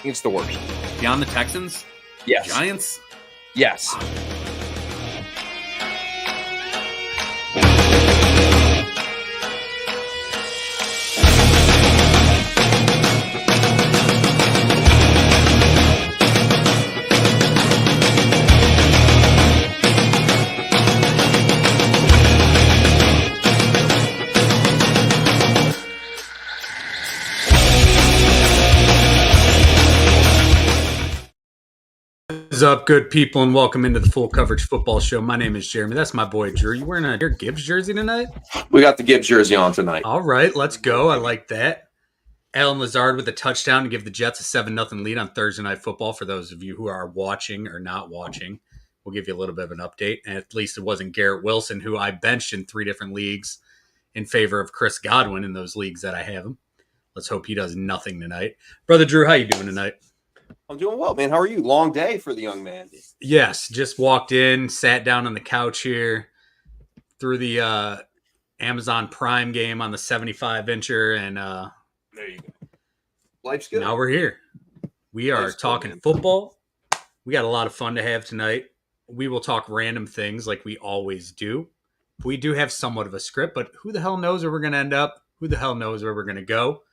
It's the worst. Beyond the Texans? Yes. Giants? Yes. What's up, good people, and welcome into the Full Coverage Football Show. My name is Jeremy. That's my boy, Drew. You wearing a Gibbs jersey tonight? We got the Gibbs jersey on tonight. All right, let's go. I like that. Alan Lazard with a touchdown to give the Jets a 7-0 lead on Thursday Night Football. For those of you who are watching or not watching, we'll give you a little bit of an update. And at least it wasn't Garrett Wilson, who I benched in 3 different leagues in favor of Chris Godwin in those leagues that I have him. Let's hope he does nothing tonight. Brother Drew, how you doing tonight? I'm doing well, man. How are you? Long day for the young man. Yes, just walked in, sat down on the couch here, threw the Amazon Prime game on the 75-incher, and there you go. Life's good. Now we're here. We are talking football. We got a lot of fun to have tonight. We will talk random things like we always do. We do have somewhat of a script, but who the hell knows where we're going to end up? Who the hell knows where we're going to go?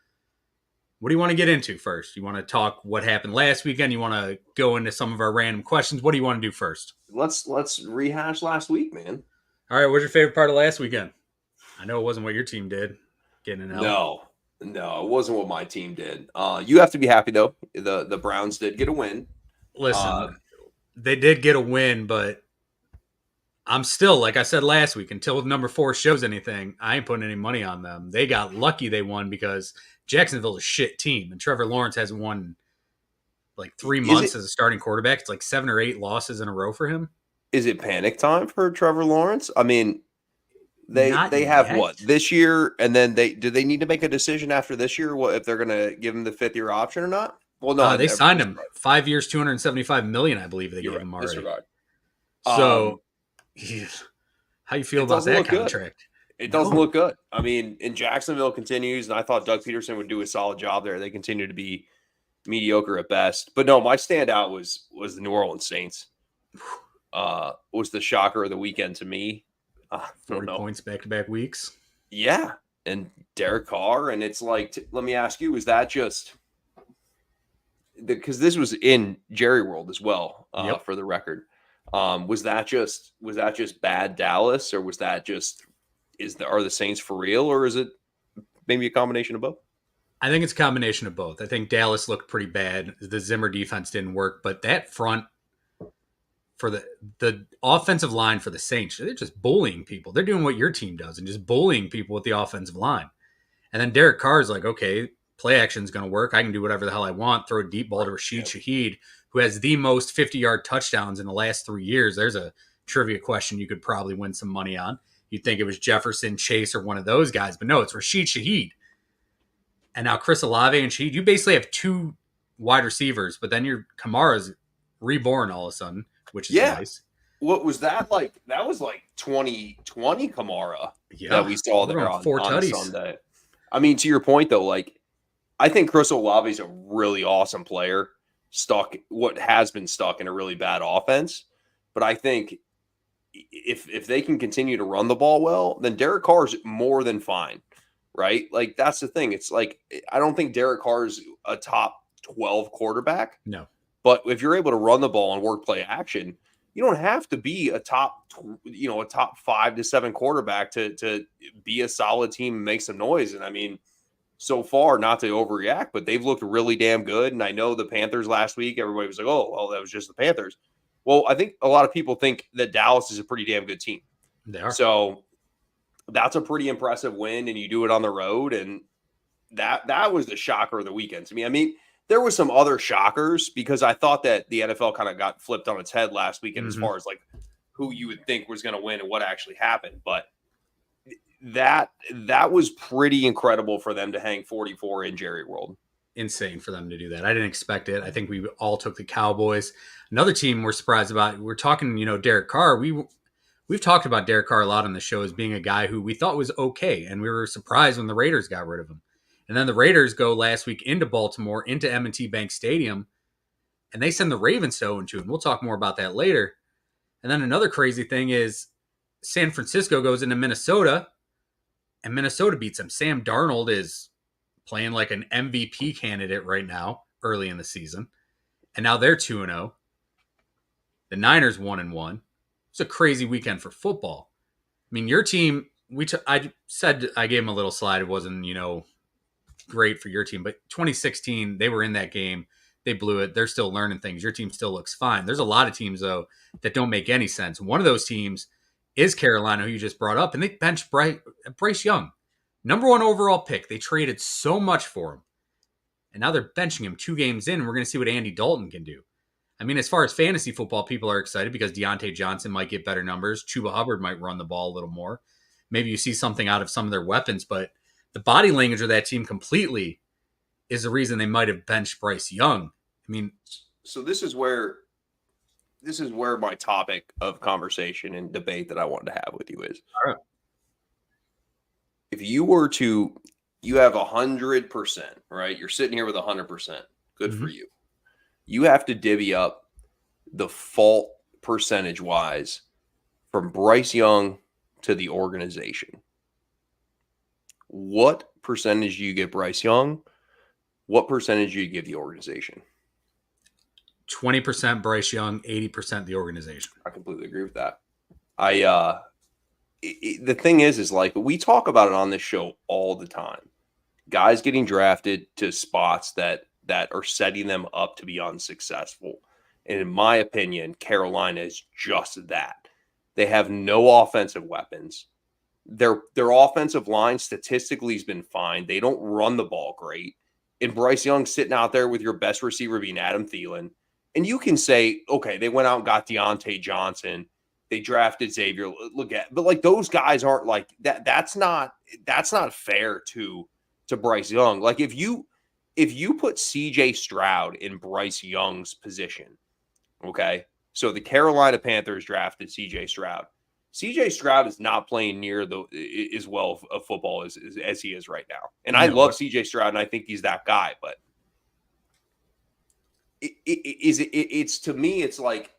What do you want to get into first? You want to talk what happened last weekend? You want to go into some of our random questions? What do you want to do first? Let's rehash last week, man. All right, what's your favorite part of last weekend? I know it wasn't what your team did, getting an L. No, it wasn't what my team did. You have to be happy though. The Browns did get a win. Listen, they did get a win, but I'm still, like I said last week, until number 4 shows anything, I ain't putting any money on them. They got lucky they won because Jacksonville's a shit team, and Trevor Lawrence hasn't won like 3 months as a starting quarterback. It's like 7 or 8 losses in a row for him. Is it panic time for Trevor Lawrence? I mean, they have yet. What this year, and then do they need to make a decision after this year? What if they're going to give him the 5th-year option or not? Well, no, they signed him 5 years, $275 million, I believe they gave him already. Disregard. So, how you feel about that contract? It doesn't look good. I mean, in Jacksonville continues, and I thought Doug Peterson would do a solid job there. They continue to be mediocre at best. But no, my standout was the New Orleans Saints. Was the shocker of the weekend to me. 40 points back-to-back weeks. Yeah, and Derek Carr, and it's like, let me ask you, is that just because this was in Jerry World as well, for the record. Was that just bad Dallas, or was that just are the Saints for real, or is it maybe a combination of both? I think it's a combination of both. I think Dallas looked pretty bad. The Zimmer defense didn't work, but that front for the offensive line for the Saints, they're just bullying people. They're doing what your team does and just bullying people with the offensive line. And then Derek Carr is like, okay, play action is going to work. I can do whatever the hell I want. Throw a deep ball to Rashid Shaheed, who has the most 50-yard touchdowns in the last 3 years. There's a trivia question you could probably win some money on. You'd think it was Jefferson, Chase, or one of those guys, but no, it's Rashid Shaheed. And now Chris Olave and Shaheed, you basically have 2 wide receivers, but then your Kamara's reborn all of a sudden, which is nice. What was that like? That was like 2020 Kamara that we saw there on Sunday. I mean, to your point though, like I think Chris Olave is a really awesome player, what has been stuck in a really bad offense. But I think if they can continue to run the ball well, then Derek Carr is more than fine, right? Like that's the thing. It's like I don't think Derek Carr is a top 12 quarterback. No. But if you're able to run the ball and work play action, you don't have to be a top 5 to 7 quarterback to be a solid team and make some noise. And I mean, so far, not to overreact, but they've looked really damn good. And I know the Panthers last week, everybody was like, oh, well, that was just the Panthers. Well, I think a lot of people think that Dallas is a pretty damn good team. They are. So that's a pretty impressive win, and you do it on the road. And that was the shocker of the weekend to me. I mean, there were some other shockers because I thought that the NFL kind of got flipped on its head last weekend as far as like who you would think was going to win and what actually happened. But that was pretty incredible for them to hang 44 in Jerry World. Insane for them to do that. I didn't expect it. I think we all took the Cowboys. Another team we're surprised about. We're talking, Derek Carr. We've talked about Derek Carr a lot on the show as being a guy who we thought was okay, and we were surprised when the Raiders got rid of him. And then the Raiders go last week into Baltimore, into M&T Bank Stadium, and they send the Ravens to 0-2. And we'll talk more about that later. And then another crazy thing is San Francisco goes into Minnesota, and Minnesota beats them. Sam Darnold is playing like an MVP candidate right now, early in the season. And now they're 2-0. The Niners 1-1. It's a crazy weekend for football. I mean, your team, I said I gave them a little slide. It wasn't, great for your team. But 2016, they were in that game. They blew it. They're still learning things. Your team still looks fine. There's a lot of teams, though, that don't make any sense. One of those teams is Carolina, who you just brought up, and they benched Bryce Young. Number 1 overall pick. They traded so much for him. And now they're benching him 2 games in, and we're going to see what Andy Dalton can do. I mean, as far as fantasy football, people are excited because Deontay Johnson might get better numbers. Chuba Hubbard might run the ball a little more. Maybe you see something out of some of their weapons, but the body language of that team completely is the reason they might have benched Bryce Young. I mean, so this is where my topic of conversation and debate that I wanted to have with you is. All right. If you have 100%, right? You're sitting here with 100%. Good for you. You have to divvy up the fault percentage wise from Bryce Young to the organization. What percentage do you give Bryce Young? What percentage do you give the organization? 20% Bryce Young, 80% the organization. I completely agree with that. The thing is like we talk about it on this show all the time. Guys getting drafted to spots that are setting them up to be unsuccessful. And in my opinion, Carolina is just that. They have no offensive weapons. Their offensive line statistically has been fine. They don't run the ball great. And Bryce Young sitting out there with your best receiver being Adam Thielen. And you can say, okay, they went out and got Deontay Johnson. They drafted Xavier. But like those guys aren't like that. That's not fair to Bryce Young. Like if you put CJ Stroud in Bryce Young's position, okay, so the Carolina Panthers drafted CJ Stroud. CJ Stroud is not playing near as well of football as he is right now. And I love CJ Stroud, and I think he's that guy. But it's to me, it's like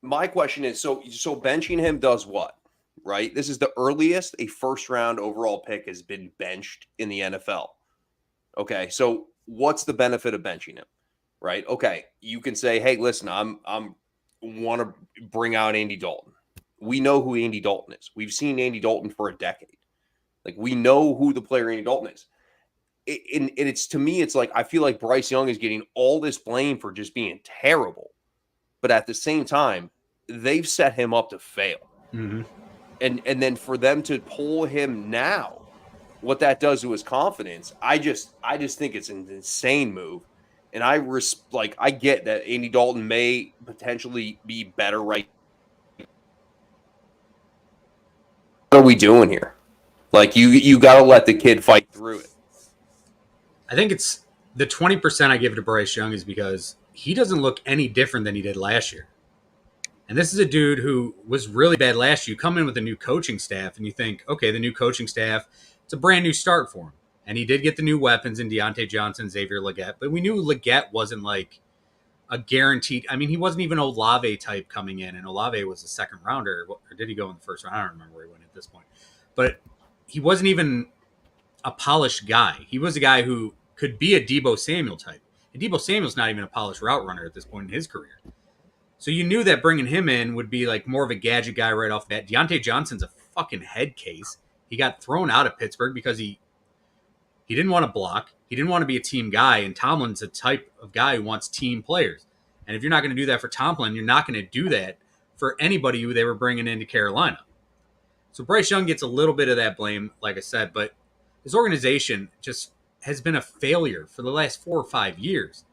my question is so benching him does what, right? This is the earliest a first-round overall pick has been benched in the NFL. Okay, so what's the benefit of benching him, right? Okay, you can say, hey, listen, I'm want to bring out Andy Dalton. We know who Andy Dalton is. We've seen Andy Dalton for a decade. Like we know who the player Andy Dalton is. And it's to me, it's like I feel like Bryce Young is getting all this blame for just being terrible, but at the same time, they've set him up to fail. Mm-hmm. And then for them to pull him now, what that does to his confidence, I just think it's an insane move. And I get that Andy Dalton may potentially be better right. What are we doing here? Like you got to let the kid fight through it. I think it's the 20% I give to Bryce Young is because he doesn't look any different than he did last year. And this is a dude who was really bad last year. You come in with a new coaching staff and you think, okay, the new coaching staff, it's a brand new start for him. And he did get the new weapons in Deontay Johnson, Xavier Legette. But we knew Legette wasn't like a guaranteed. I mean, he wasn't even Olave type coming in. And Olave was a second rounder. Or did he go in the first round? I don't remember where he went at this point. But he wasn't even a polished guy. He was a guy who could be a Deebo Samuel type. And Deebo Samuel's not even a polished route runner at this point in his career. So you knew that bringing him in would be like more of a gadget guy right off the bat. Deontay Johnson's a fucking head case. He got thrown out of Pittsburgh because he didn't want to block. He didn't want to be a team guy. And Tomlin's a type of guy who wants team players. And if you're not going to do that for Tomlin, you're not going to do that for anybody who they were bringing into Carolina. So Bryce Young gets a little bit of that blame, like I said, but his organization just has been a failure for the last 4 or 5 years.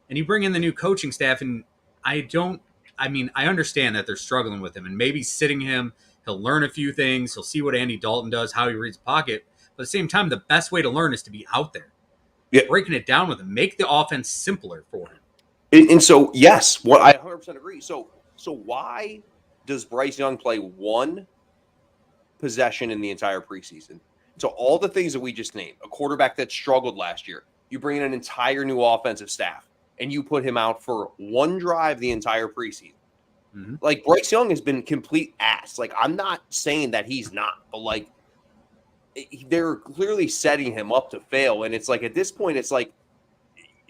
And you bring in the new coaching staff, and I understand that they're struggling with him, and maybe sitting him, he'll learn a few things. He'll see what Andy Dalton does, how he reads the pocket. But at the same time, the best way to learn is to be out there. Yeah. Breaking it down with him. Make the offense simpler for him. And so, yes, what I 100% agree. So why does Bryce Young play one possession in the entire preseason? So all the things that we just named, a quarterback that struggled last year, you bring in an entire new offensive staff, and you put him out for one drive the entire preseason. Mm-hmm. Like, Bryce Young has been complete ass. Like, I'm not saying that he's not, but like, they're clearly setting him up to fail. And it's like, at this point, it's like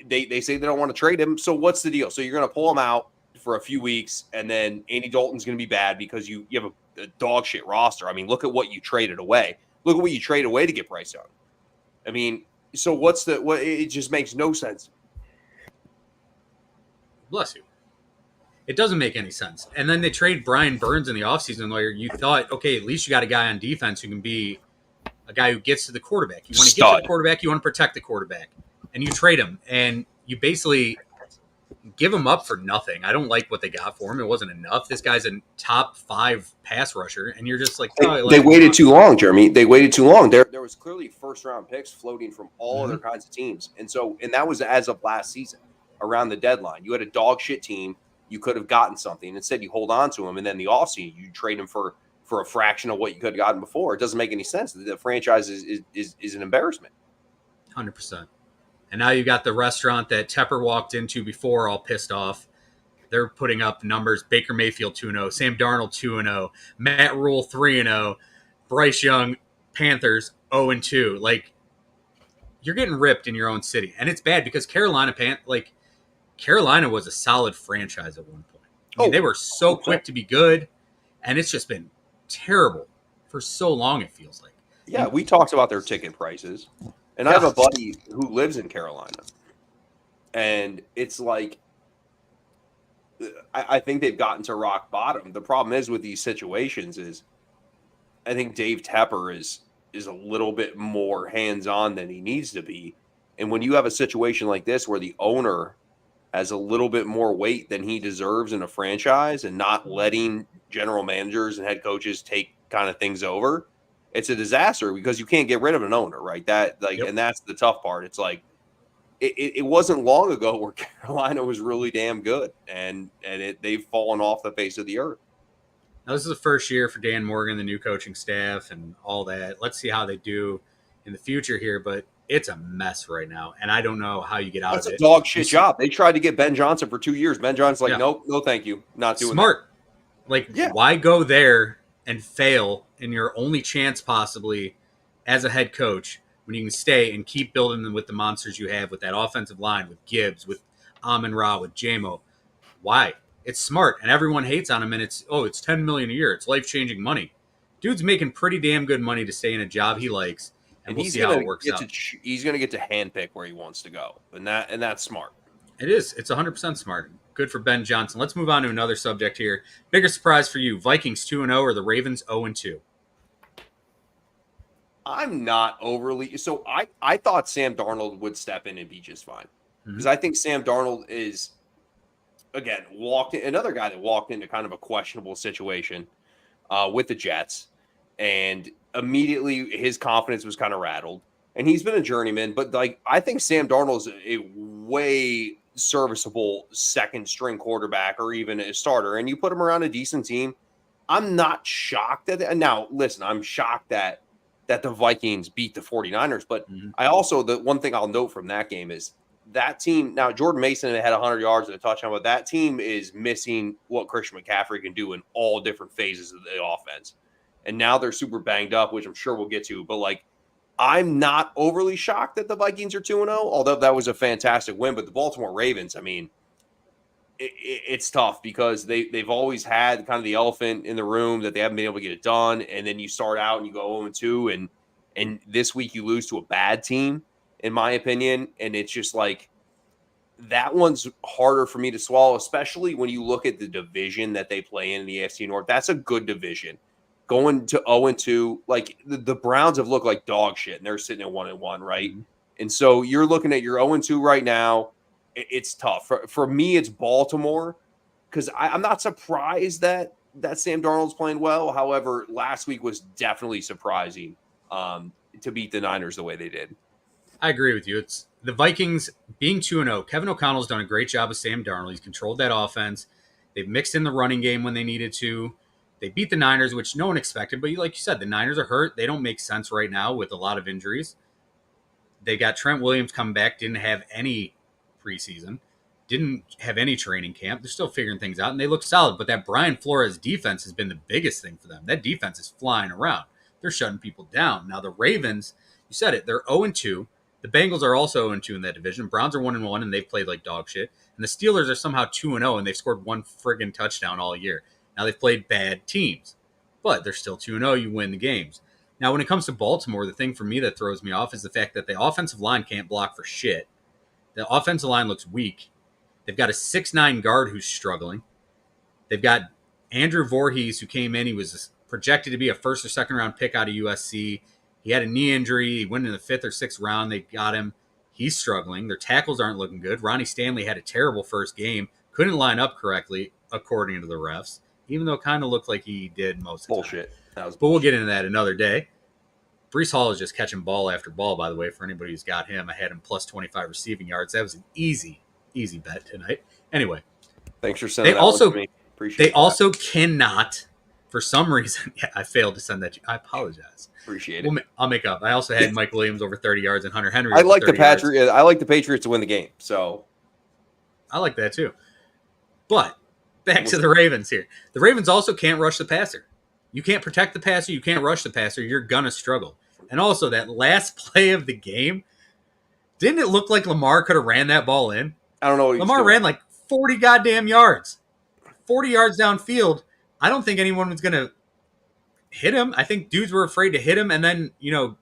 they say they don't want to trade him. So what's the deal? So you're going to pull him out for a few weeks, and then Andy Dalton's going to be bad because you have a dog shit roster. I mean, look at what you traded away. Look at what you traded away to get Bryce Young. I mean, so what? It just makes no sense. Bless you. It doesn't make any sense. And then they trade Brian Burns in the offseason where you thought, okay, at least you got a guy on defense who can be a guy who gets to the quarterback. You want to get to the quarterback, you want to protect the quarterback. And you trade him, and you basically give him up for nothing. I don't like what they got for him. It wasn't enough. This guy's a top 5 pass rusher, and you're just like, oh, they waited too long, Jeremy. They waited too long. There was clearly first-round picks floating from all other kinds of teams. And that was as of last season, around the deadline. You had a dog shit team. You could have gotten something. Instead, you hold on to him, and then the offseason, you trade him for a fraction of what you could have gotten before. It doesn't make any sense. The franchise is an embarrassment. 100%. And now you got the restaurant that Tepper walked into before, all pissed off. They're putting up numbers. Baker Mayfield 2-0, Sam Darnold 2-0, Matt Rule 3-0, Bryce Young, Panthers 0-2. Like, you're getting ripped in your own city. And it's bad because Carolina was a solid franchise at one point. I mean, they were so quick to be good, and it's just been terrible for so long, it feels like. Yeah, we talked about their ticket prices. And I have a buddy who lives in Carolina. And it's like, I think they've gotten to rock bottom. The problem is with these situations is I think Dave Tepper is a little bit more hands-on than he needs to be. And when you have a situation like this where the owner has a little bit more weight than he deserves in a franchise and not letting general managers and head coaches take kind of things over, it's a disaster because you can't get rid of an owner, right? And that's the tough part. It's like it wasn't long ago where Carolina was really damn good, and they've fallen off the face of the earth. Now, this is the first year for Dan Morgan, the new coaching staff, and all that. Let's see how they do in the future here, but it's a mess right now, and I don't know how you get out of it. That's a dog shit job. They tried to get Ben Johnson for 2 years. Ben Johnson's like, nope, no, thank you, not doing smart. That. Why go there and fail in your only chance possibly as a head coach when you can stay and keep building them with the monsters you have with that offensive line, with Gibbs, with Amon-Ra, with J-Mo? Why? It's smart, and everyone hates on him, and it's $10 million a year. It's life-changing money. Dude's making pretty damn good money to stay in a job he likes, and we'll see how it works out. He's going to get to handpick where he wants to go, and that's smart. It is. It's 100% smart. Good for Ben Johnson. Let's move on to another subject here. Bigger surprise for you, Vikings 2-0 or the Ravens 0-2? I'm not overly – so I thought Sam Darnold would step in and be just fine because I think Sam Darnold is, again, another guy that walked into kind of a questionable situation with the Jets, and immediately his confidence was kind of rattled. And he's been a journeyman, but I think Sam Darnold's a way serviceable second string quarterback or even a starter, and you put him around a decent team. I'm not shocked at that. Now, listen, I'm shocked that the Vikings beat the 49ers, but I also, the one thing I'll note from that game is that team, now Jordan Mason had 100 yards and a touchdown, but that team is missing what Christian McCaffrey can do in all different phases of the offense. And now they're super banged up, which I'm sure we'll get to, but I'm not overly shocked that the Vikings are 2-0, although that was a fantastic win. But the Baltimore Ravens, I mean, it's tough because they've always had kind of the elephant in the room that they haven't been able to get it done. And then you start out and you go 0-2, and this week you lose to a bad team, in my opinion. And it's just that one's harder for me to swallow, especially when you look at the division that they play in the AFC North. That's a good division. Going to 0-2, the Browns have looked like dog shit, and they're sitting at 1-1, right? And so you're looking at your 0-2 right now. It's tough. For me, it's Baltimore because I'm not surprised that Sam Darnold's playing well. However, last week was definitely surprising to beat the Niners the way they did. I agree with you. It's the Vikings being 2-0. Kevin O'Connell's done a great job with Sam Darnold. He's controlled that offense. They've mixed in the running game when they needed to. They beat the Niners, which no one expected, but like you said, the Niners are hurt. They don't make sense right now with a lot of injuries. They got Trent Williams coming back, didn't have any preseason, didn't have any training camp. They're still figuring things out, and they look solid. But that Brian Flores defense has been the biggest thing for them. That defense is flying around. They're shutting people down. Now, the Ravens, you said it, they're 0-2. The Bengals are also 0-2 in that division. Browns are 1-1, and they've played like dog shit. And the Steelers are somehow 2-0, and they've scored one friggin' touchdown all year. Now, they've played bad teams, but they're still 2-0. You win the games. Now, when it comes to Baltimore, the thing for me that throws me off is the fact that the offensive line can't block for shit. The offensive line looks weak. They've got a 6'9" guard who's struggling. They've got Andrew Voorhees, who came in. He was projected to be a first or second round pick out of USC. He had a knee injury. He went in the 5th or 6th round. They got him. He's struggling. Their tackles aren't looking good. Ronnie Stanley had a terrible first game. Couldn't line up correctly, according to the refs, even though it kind of looked like he did most of the bullshit. But we'll get into that another day. Breece Hall is just catching ball after ball, by the way, for anybody who's got him. I had him plus 25 receiving yards. That was an easy bet tonight. Anyway. Thanks for sending that one to me. Appreciate They also cannot, for some reason, I failed to send that to you. I apologize. Appreciate it. I'll make up. I also had Mike Williams over 30 yards and Hunter Henry. I like the Patriots. I like the Patriots to win the game. So I like that too. But back to the Ravens here. The Ravens also can't rush the passer. You can't protect the passer. You can't rush the passer. You're going to struggle. And also, that last play of the game, didn't it look like Lamar could have ran that ball in? I don't know what Lamar ran like 40 goddamn yards. 40 yards downfield. I don't think anyone was going to hit him. I think dudes were afraid to hit him and then,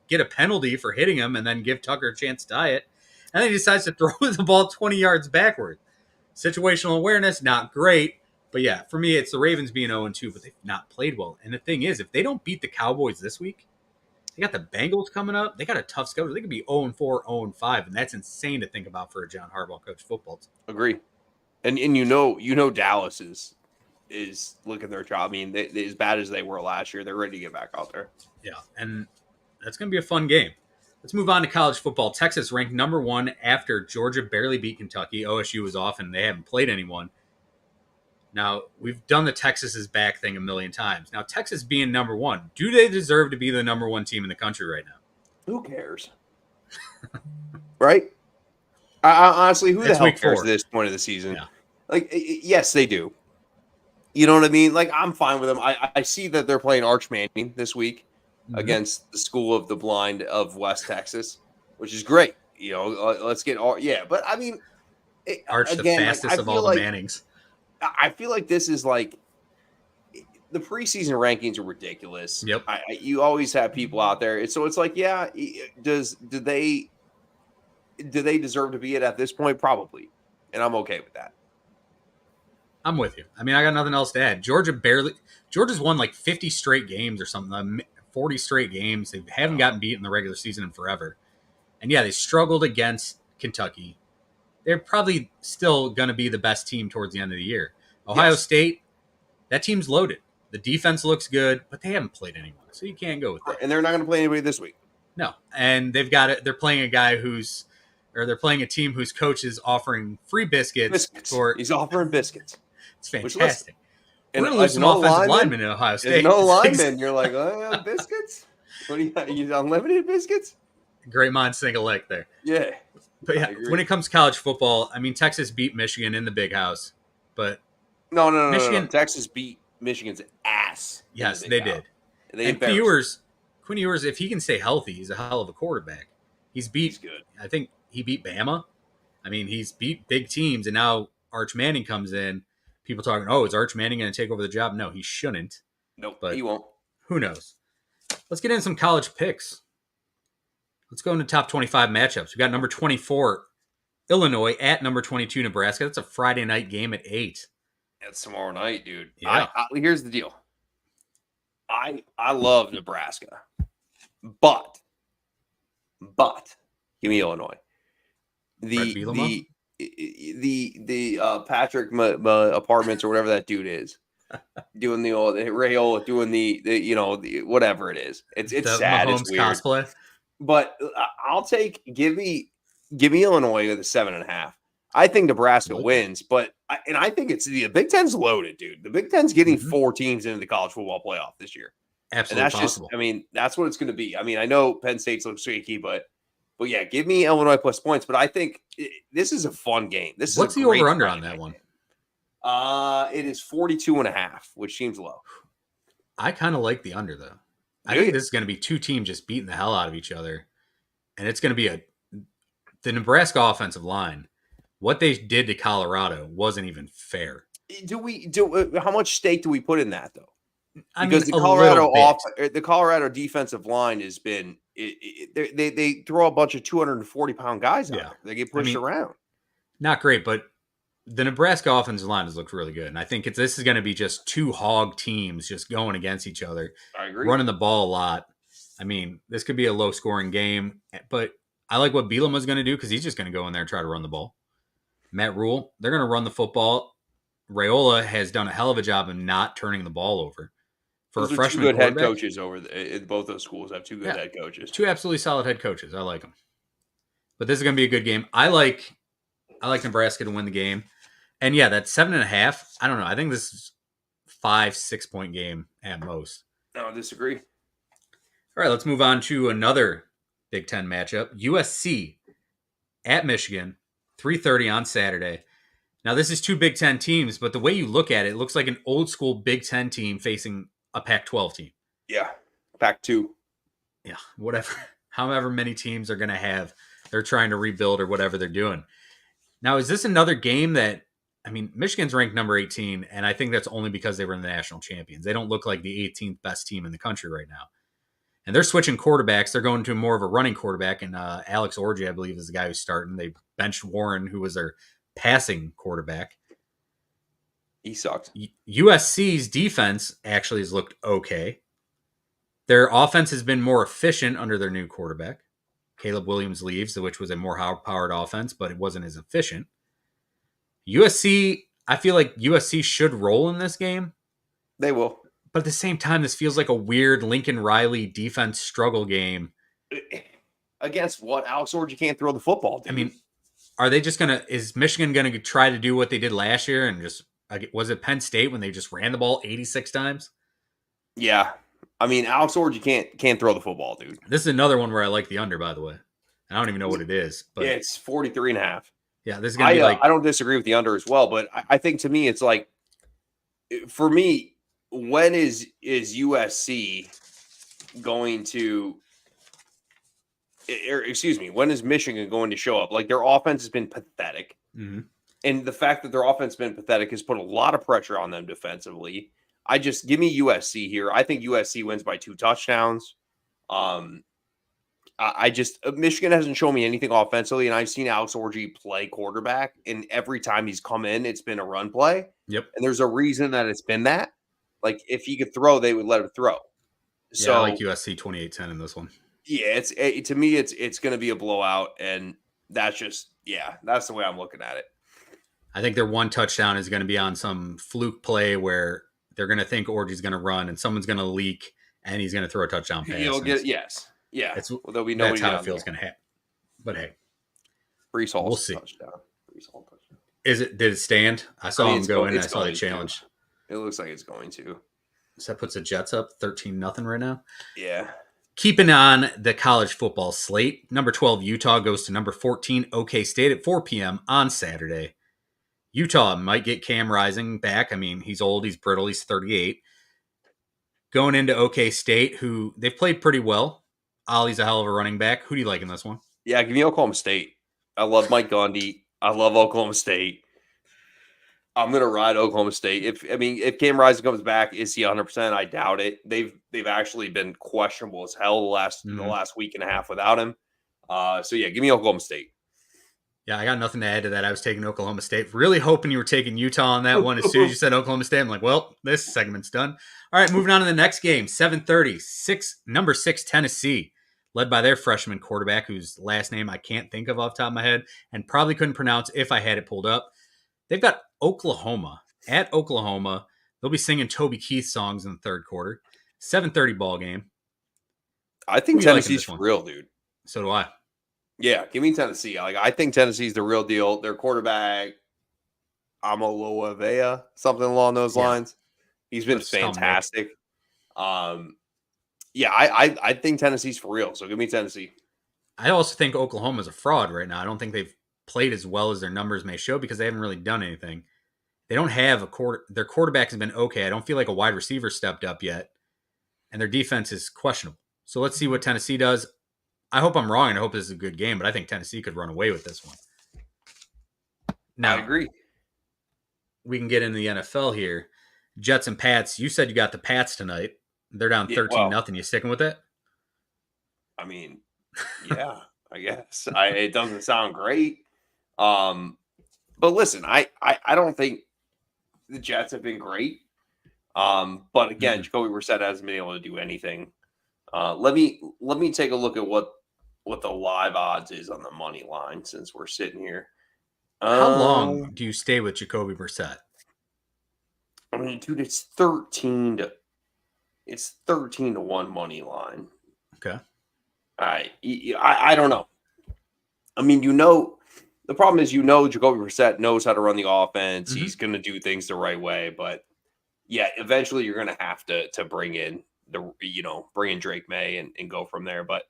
get a penalty for hitting him and then give Tucker a chance to tie it. And then he decides to throw the ball 20 yards backward. Situational awareness, not great. But yeah, for me, it's the Ravens being 0-2, but they've not played well. And the thing is, if they don't beat the Cowboys this week, they got the Bengals coming up. They got a tough schedule. They could be 0-4, 0-5, and that's insane to think about for a John Harbaugh coach football team. Agree. And Dallas is looking their job. I mean, they, as bad as they were last year, they're ready to get back out there. Yeah, and that's going to be a fun game. Let's move on to college football. Texas ranked number 1 after Georgia barely beat Kentucky. OSU was off, and they haven't played anyone. Now, we've done the Texas is back thing a million times. Now, Texas being number 1, do they deserve to be the number 1 team in the country right now? Who cares? Right? I honestly, who the hell cares at this point of the season? Yeah. Like, yes, they do. You know what I mean? Like, I'm fine with them. I see that they're playing Arch Manning this week against the School of the Blind of West Texas, which is great. Let's get but I mean, Arch, again, the fastest of all the Mannings. I feel like this is like the preseason rankings are ridiculous. Yep. You always have people out there. So it's like, yeah, do they deserve to be it at this point? Probably. And I'm okay with that. I'm with you. I mean, I got nothing else to add. Georgia's won like 50 straight games or something, 40 straight games. They haven't gotten beat in the regular season in forever. And yeah, they struggled against Kentucky. They're probably still going to be the best team towards the end of the year. Ohio State, that team's loaded. The defense looks good, but they haven't played anyone, so you can't go with that. And they're not going to play anybody this week. No, and they've got it. They're playing they're playing a team whose coach is offering free biscuits. He's offering biscuits. It's fantastic. And we're going to lose some offensive linemen in Ohio State. No linemen. You're like, oh, biscuits? What do you got? You unlimited biscuits? Great minds think alike there. Yeah. But yeah, when it comes to college football, I mean, Texas beat Michigan in the Big House, but no. Texas beat Michigan's ass. Yes, they did. And Quinn Ewers, if he can stay healthy, he's a hell of a quarterback. He's good. I think he beat Bama. I mean, he's beat big teams, and now Arch Manning comes in. People talking, is Arch Manning going to take over the job? No, he shouldn't. Nope, but he won't. Who knows? Let's get into some college picks. Let's go into top 25 matchups. We got number 24, Illinois, at number 22, Nebraska. That's a Friday night game at 8. That's tomorrow night, dude. Yeah. Here's the deal. I love Nebraska, but give me Illinois. The Patrick Apartments or whatever that dude is. Doing the old Rayola, doing the whatever it is. It's sad. Mahomes it's weird. Cosplay. But give me Illinois with a 7.5. I think Nebraska wins, but I think it's the Big Ten's loaded, dude. The Big Ten's getting 4 teams into the college football playoff this year. Absolutely, and that's possible. That's what it's going to be. I know Penn State's looks shaky, but yeah, give me Illinois plus points. But I think this is a fun game. What's the over under on that one? It is 42.5, which seems low. I kind of like the under though. I think this is going to be 2 teams just beating the hell out of each other, and it's going to be the Nebraska offensive line. What they did to Colorado wasn't even fair. How much stake do we put in that though? Because the Colorado defensive line has been they throw a bunch of 240-pound guys out there. They get pushed around. Not great, but the Nebraska offensive line has looked really good, and I think this is going to be just 2 hog teams just going against each other. I agree. Running the ball a lot. This could be a low-scoring game, but I like what Bielema is going to do because he's just going to go in there and try to run the ball. Matt Rule, they're going to run the football. Raiola has done a hell of a job of not turning the ball over. For those a freshman 2 good head coaches in both those schools have 2 good head coaches. 2 absolutely solid head coaches. I like them. But this is going to be a good game. I like Nebraska to win the game. And yeah, that 7.5. I don't know. I think this is 5-6 point game at most. No, I disagree. All right, let's move on to another Big Ten matchup. USC at Michigan, 3:30 on Saturday. Now, this is 2 Big Ten teams, but the way you look at it, it looks like an old school Big Ten team facing a Pac-12 team. Yeah, Pac-2. Yeah, whatever. However many teams are going to have, they're trying to rebuild or whatever they're doing. Now, is this another game that, Michigan's ranked number 18, and I think that's only because they were in the national champions. They don't look like the 18th best team in the country right now. And they're switching quarterbacks. They're going to more of a running quarterback, and Alex Orji, I believe, is the guy who's starting. They benched Warren, who was their passing quarterback. He sucked. USC's defense actually has looked okay. Their offense has been more efficient under their new quarterback. Caleb Williams leaves, which was a more high-powered offense, but it wasn't as efficient. USC, I feel like USC should roll in this game. They will. But at the same time, this feels like a weird Lincoln Riley defense struggle game. Against what? Alex Orji can't throw the football, dude. Are they just is Michigan going to try to do what they did last year and just, was it Penn State when they just ran the ball 86 times? Yeah. Alex Orji can't throw the football, dude. This is another one where I like the under, by the way. I don't even know what it is. But yeah, it's 43.5. Yeah, this is going to be I don't disagree with the under as well, but I think to me, it's like, for me, when is USC going to, when is Michigan going to show up? Like, their offense has been pathetic. Mm-hmm. And the fact that their offense has been pathetic has put a lot of pressure on them defensively. Give me USC here. I think USC wins by 2 touchdowns. Michigan hasn't shown me anything offensively, and I've seen Alex Orji play quarterback, and every time he's come in, it's been a run play. Yep. And there's a reason that it's been that. Like, if he could throw, they would let him throw. So I like USC 28-10 in this one. Yeah, to me, it's going to be a blowout, and that's the way I'm looking at it. I think their 1 touchdown is going to be on some fluke play where they're going to think Orji's going to run, and someone's going to leak, and he's going to throw a touchdown pass. He'll get yes. Yeah, there'll be nobody. That's how it feels going to happen. But hey, Brees Hall's we'll see. Touchdown. Brees Hall touchdown. Did it stand? I saw him go in. I saw the challenge. It looks like it's going to. So that puts the Jets up 13-0 right now. Yeah. Keeping on the college football slate, number 12 Utah goes to number 14 OK State at 4 p.m. on Saturday. Utah might get Cam Rising back. He's old, he's brittle, he's 38. Going into OK State, who they've played pretty well. Ollie's a hell of a running back. Who do you like in this one? Yeah, give me Oklahoma State. I love Mike Gundy. I love Oklahoma State. I'm gonna ride Oklahoma State. If Cam Rising comes back, is he 100%? I doubt it. They've actually been questionable as hell the last week and a half without him. So yeah, give me Oklahoma State. Yeah, I got nothing to add to that. I was taking Oklahoma State. Really hoping you were taking Utah on that one. As soon as you said Oklahoma State, I'm like, well, this segment's done. All right, moving on to the next game, 7:30, number 6 Tennessee, led by their freshman quarterback, whose last name I can't think of off the top of my head and probably couldn't pronounce if I had it pulled up. They've got Oklahoma. At Oklahoma, they'll be singing Toby Keith songs in the third quarter. 7:30 ball game. I think Tennessee's for real, dude. So do I. Yeah, give me Tennessee. I think Tennessee's the real deal. Their quarterback, Amaloavea, something along those lines. He's been fantastic. Yeah, I think Tennessee's for real. So give me Tennessee. I also think Oklahoma's a fraud right now. I don't think they've played as well as their numbers may show because they haven't really done anything. They don't have their quarterback has been okay. I don't feel like a wide receiver stepped up yet, and their defense is questionable. So let's see what Tennessee does. I hope I'm wrong, and I hope this is a good game, but I think Tennessee could run away with this one. Now, I agree. We can get into the NFL here. Jets and Pats. You said you got the Pats tonight. They're down 13-0. You sticking with it? I mean, yeah, I guess. It doesn't sound great. But listen, I don't think the Jets have been great. But again, Jacoby Brissett hasn't been able to do anything. Let me take a look at what the live odds is on the money line since we're sitting here. How long do you stay with Jacoby Brissett? I mean, dude, it's 13 to 1 money line. Okay. I don't know. I mean, the problem is Jacoby Brissett knows how to run the offense. Mm-hmm. He's going to do things the right way, but yeah, eventually you're going to have to bring in Drake May and go from there. But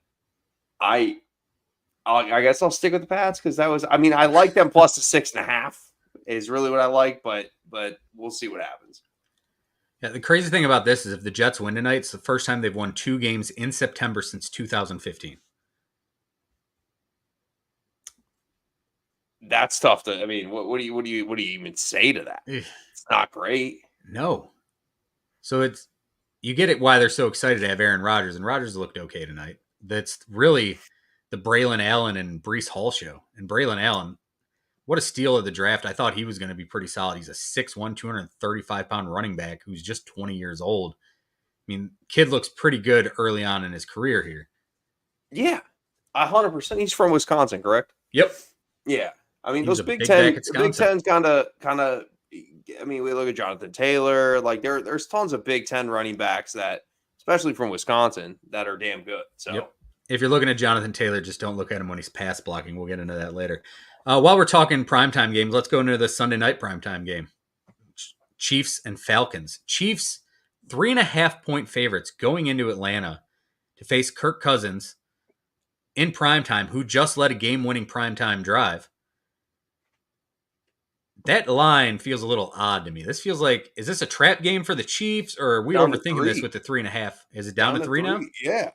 I guess I'll stick with the Pats because I like them plus the 6.5 is really what I like, but we'll see what happens. Yeah, the crazy thing about this is if the Jets win tonight, it's the first time they've won 2 games in September since 2015. That's tough to. I mean, what do you even say to that? It's not great. No. So you get it why they're so excited to have Aaron Rodgers, and Rodgers looked okay tonight. That's really the Braylon Allen and Breece Hall show. And Braylon Allen, what a steal of the draft. I thought he was going to be pretty solid. He's a 6'1", 235-pound running back who's just 20 years old. I mean, kid looks pretty good early on in his career here. Yeah, 100%. He's from Wisconsin, correct? Yep. Yeah. I mean, those Big Ten's kind of. I mean, we look at Jonathan Taylor. Like there's tons of Big Ten running backs that, especially from Wisconsin, that are damn good. So, yep. If you're looking at Jonathan Taylor, just don't look at him when he's pass blocking. We'll get into that later. While we're talking primetime games, let's go into the Sunday night primetime game. Chiefs and Falcons. Chiefs 3.5-point favorites going into Atlanta to face Kirk Cousins in primetime, who just led a game-winning primetime drive. That line feels a little odd to me. This feels like, is this a trap game for the Chiefs, or are we overthinking this with the 3.5? Is it down to 3 now? Yeah.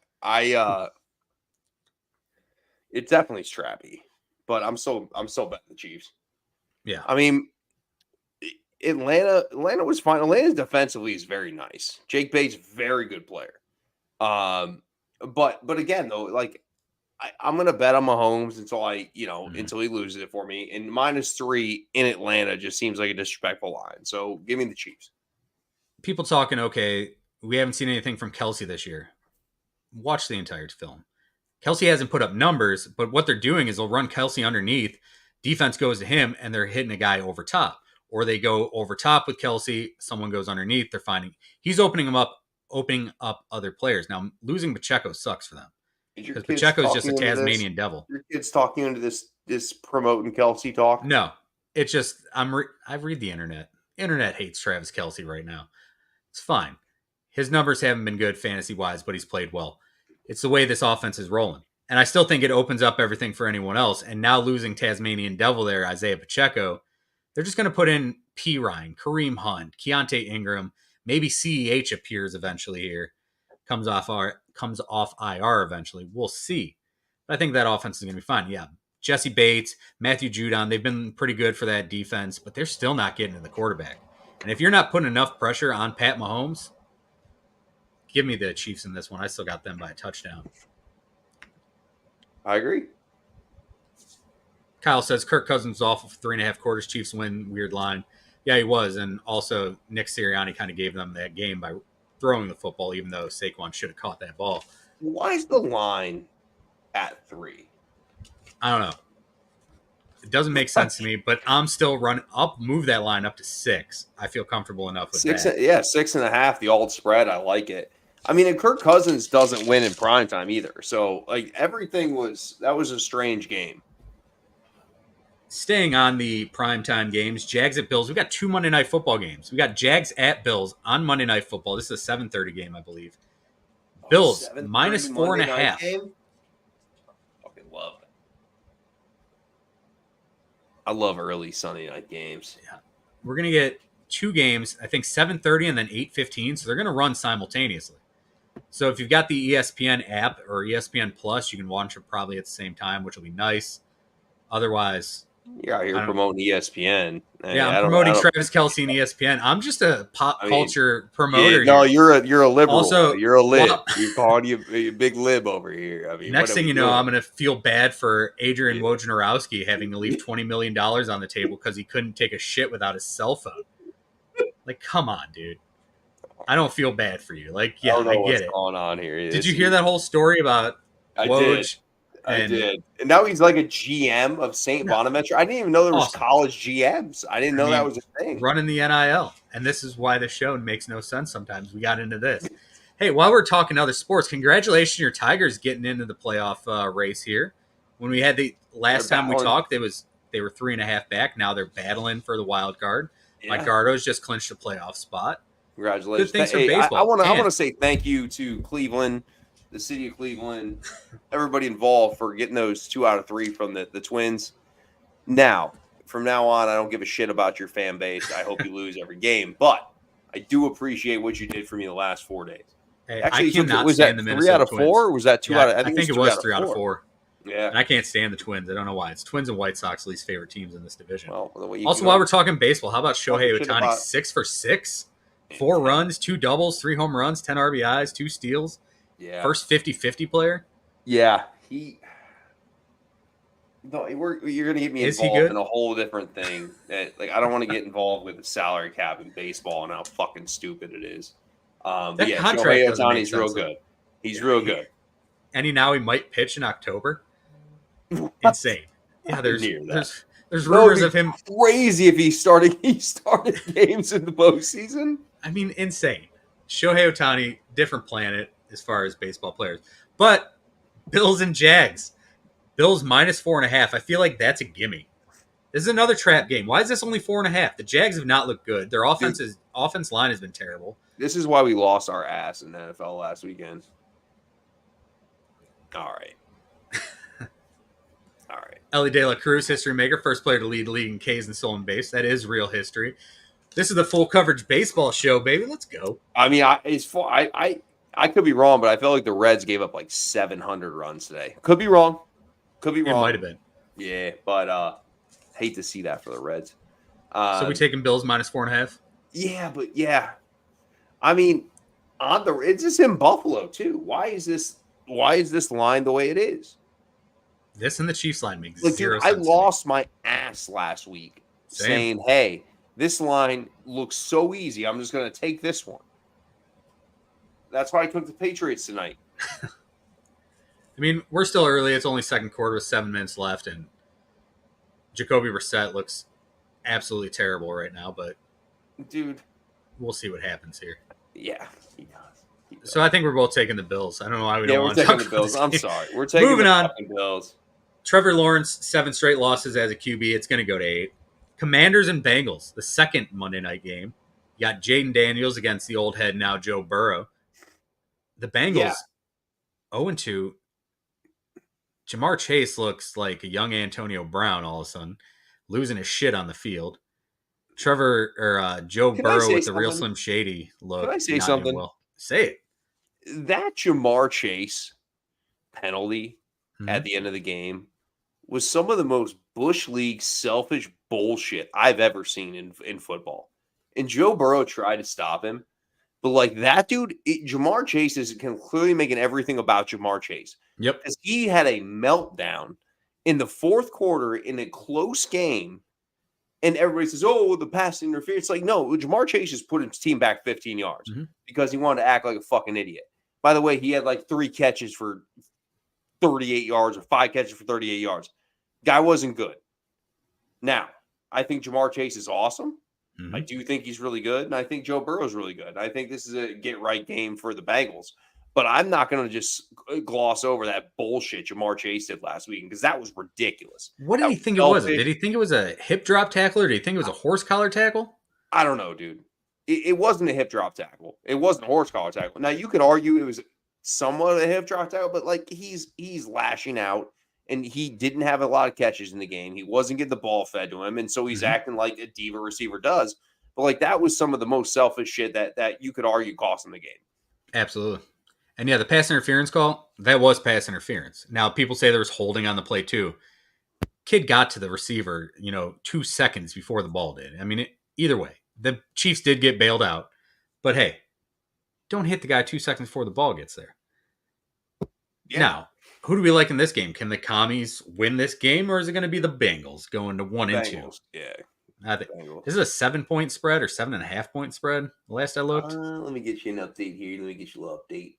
It definitely is trappy, but I'm so betting the Chiefs. Yeah. I mean, Atlanta was fine. Atlanta defensively is very nice. Jake Bates, very good player. But again though, like I'm gonna bet on Mahomes until he loses it for me. And -3 in Atlanta just seems like a disrespectful line. So give me the Chiefs. People talking, okay, we haven't seen anything from Kelsey this year. Watch the entire film. Kelsey hasn't put up numbers, but what they're doing is they'll run Kelsey underneath. Defense goes to him, and they're hitting a guy over top. Or they go over top with Kelsey. Someone goes underneath. They're finding he's opening up other players. Now losing Pacheco sucks for them because Pacheco's just a Tasmanian devil. Your kid's talking into this promoting Kelsey talk. No, it's just I read the internet. Internet hates Travis Kelsey right now. It's fine. His numbers haven't been good fantasy wise, but he's played well. It's the way this offense is rolling. And I still think it opens up everything for anyone else. And now losing Tasmanian devil there, Isaiah Pacheco, they're just going to put in P. Ryan, Kareem Hunt, Keontae Ingram, maybe CEH appears eventually here, comes off IR eventually. We'll see. But I think that offense is going to be fine. Yeah, Jesse Bates, Matthew Judon, they've been pretty good for that defense, but they're still not getting to the quarterback. And if you're not putting enough pressure on Pat Mahomes, give me the Chiefs in this one. I still got them by a touchdown. I agree. Kyle says Kirk Cousins was off of 3.5 quarters. Chiefs win. Weird line. Yeah, he was. And also Nick Sirianni kind of gave them that game by throwing the football, even though Saquon should have caught that ball. Why is the line at 3? I don't know. It doesn't make sense to me, but I'm still running up, move that line up to 6. I feel comfortable enough with that. Yeah, 6.5, the alt spread. I like it. I mean, and Kirk Cousins doesn't win in primetime either. So, like, that was a strange game. Staying on the primetime games, Jags at Bills. We got 2 Monday Night Football games. We got Jags at Bills on Monday Night Football. This is a 7:30 game, I believe. Bills minus 4.5. Fucking love it. I love early Sunday night games. Yeah, we're gonna get 2 games. I think 7:30 and then 8:15. So they're gonna run simultaneously. So if you've got the ESPN app or ESPN Plus, you can watch it probably at the same time, which will be nice. Otherwise, you're out here promoting ESPN. Yeah, I'm promoting Travis Kelce and ESPN. I'm just a pop culture promoter. No, you're a liberal. Also, you're a lib. You're calling you a big lib over here. I mean, next thing you know, I'm going to feel bad for Adrian Wojnarowski having to leave $20 million on the table because he couldn't take a shit without his cell phone. Like, come on, dude. I don't feel bad for you. Like, yeah, I get it. What's going on here? Did you hear that whole story about Woj? I did. And now he's like a GM of St. Bonaventure. I didn't even know there was college GMs. I didn't know that was a thing. Running the NIL. And this is why the show makes no sense sometimes. We got into this. Hey, while we're talking other sports, congratulations, your Tigers getting into the playoff race here. When we had the last time we talked, they were 3.5 back. Now they're battling for the wild card. Yeah. Gardo's just clinched a playoff spot. Congratulations. Good things for baseball. I want to say thank you to Cleveland, the city of Cleveland, everybody involved for getting those 2 out of 3 from the Twins. Now, from now on, I don't give a shit about your fan base. I hope you lose every game, but I do appreciate what you did for me the last 4 days. Hey, actually, was that 3 out of 4? Or was that 2 out of? I think it was 3 out of 4. Yeah, and I can't stand the Twins. I don't know why. It's Twins and White Sox, least favorite teams in this division. Well, also, while we're talking baseball, how about Shohei Ohtani? 6 for 6, 4 runs, 2 doubles, 3 home runs, 10 RBIs, 2 steals. Yeah. First 50-50 player? Yeah. You're going to get me involved in a whole different thing. I don't want to get involved with the salary cap in baseball and how fucking stupid it is. But yeah, Shohei Ohtani's real good. He's real good. And now he might pitch in October. Insane. Yeah, there's rumors of him. Crazy if he started games in the postseason. I mean, insane. Shohei Ohtani, different planet as far as baseball players. But Bills and Jags. Bills minus 4.5. I feel like that's a gimme. This is another trap game. Why is this only 4.5? The Jags have not looked good. Their offense line has been terrible. This is why we lost our ass in the NFL last weekend. All right. Ellie De La Cruz, history maker, first player to lead the league in Ks and stolen base. That is real history. This is the full coverage baseball show, baby. Let's go. I mean, I could be wrong, but I felt like the Reds gave up like 700 runs today. Could be wrong. It might have been. Yeah, but hate to see that for the Reds. So we taking Bills minus 4.5? Yeah, but yeah. I mean, it's just in Buffalo too. Why is this line the way it is? This and the Chiefs line makes zero sense. I lost my ass last week saying, hey, this line looks so easy. I'm just going to take this one. That's why I took the Patriots tonight. I mean, we're still early. It's only second quarter with 7 minutes left, and Jacoby Brissett looks absolutely terrible right now, but dude, we'll see what happens here. Yeah, he does. So I think we're both taking the Bills. I don't know why we don't want to take the Bills. I'm sorry. We're taking Moving the on. fucking Bills. Trevor Lawrence, 7 straight losses as a QB. It's going to go to 8. Commanders and Bengals, the second Monday night game. You got Jaden Daniels against the old head now, Joe Burrow. The Bengals, 0-2. Jamar Chase looks like a young Antonio Brown all of a sudden, losing his shit on the field. Joe Burrow with the real Slim Shady look. Can I say something? Well. Say it. That Jamar Chase penalty at the end of the game was some of the most Bush League selfish bullshit I've ever seen in football. And Joe Burrow tried to stop him. But like that dude, Jamar Chase is clearly making everything about Jamar Chase. Yep. Because he had a meltdown in the fourth quarter in a close game. And everybody says, oh, the pass interference. It's like, no, Jamar Chase just put his team back 15 yards because he wanted to act like a fucking idiot. By the way, he had like 3 catches for 38 yards or 5 catches for 38 yards. Guy wasn't good. Now, I think Jamar Chase is awesome. I do think he's really good. And I think Joe Burrow's really good. I think this is a get-right game for the Bengals. But I'm not going to just gloss over that bullshit Jamar Chase did last week because that was ridiculous. What did he think it was? Did he think it was a hip drop tackle or did he think it was a horse collar tackle? I don't know, dude. It wasn't a hip drop tackle. It wasn't a horse collar tackle. Now, you could argue it was somewhat a hip drop tackle, but like he's lashing out and he didn't have a lot of catches in the game. He wasn't getting the ball fed to him. And so he's acting like a diva receiver does. But like that was some of the most selfish shit that you could argue cost him the game. Absolutely. And yeah, the pass interference call, that was pass interference. Now, people say there was holding on the play too. Kid got to the receiver, 2 seconds before the ball did. I mean, either way, the Chiefs did get bailed out. But hey, don't hit the guy 2 seconds before the ball gets there. Yeah. Now, who do we like in this game? Can the Commies win this game, or is it going to be the Bengals going to 1 and 2? Yeah. I think this is a 7-point spread or 7.5-point spread. Last I looked. Let me get you an update here. Let me get you a little update.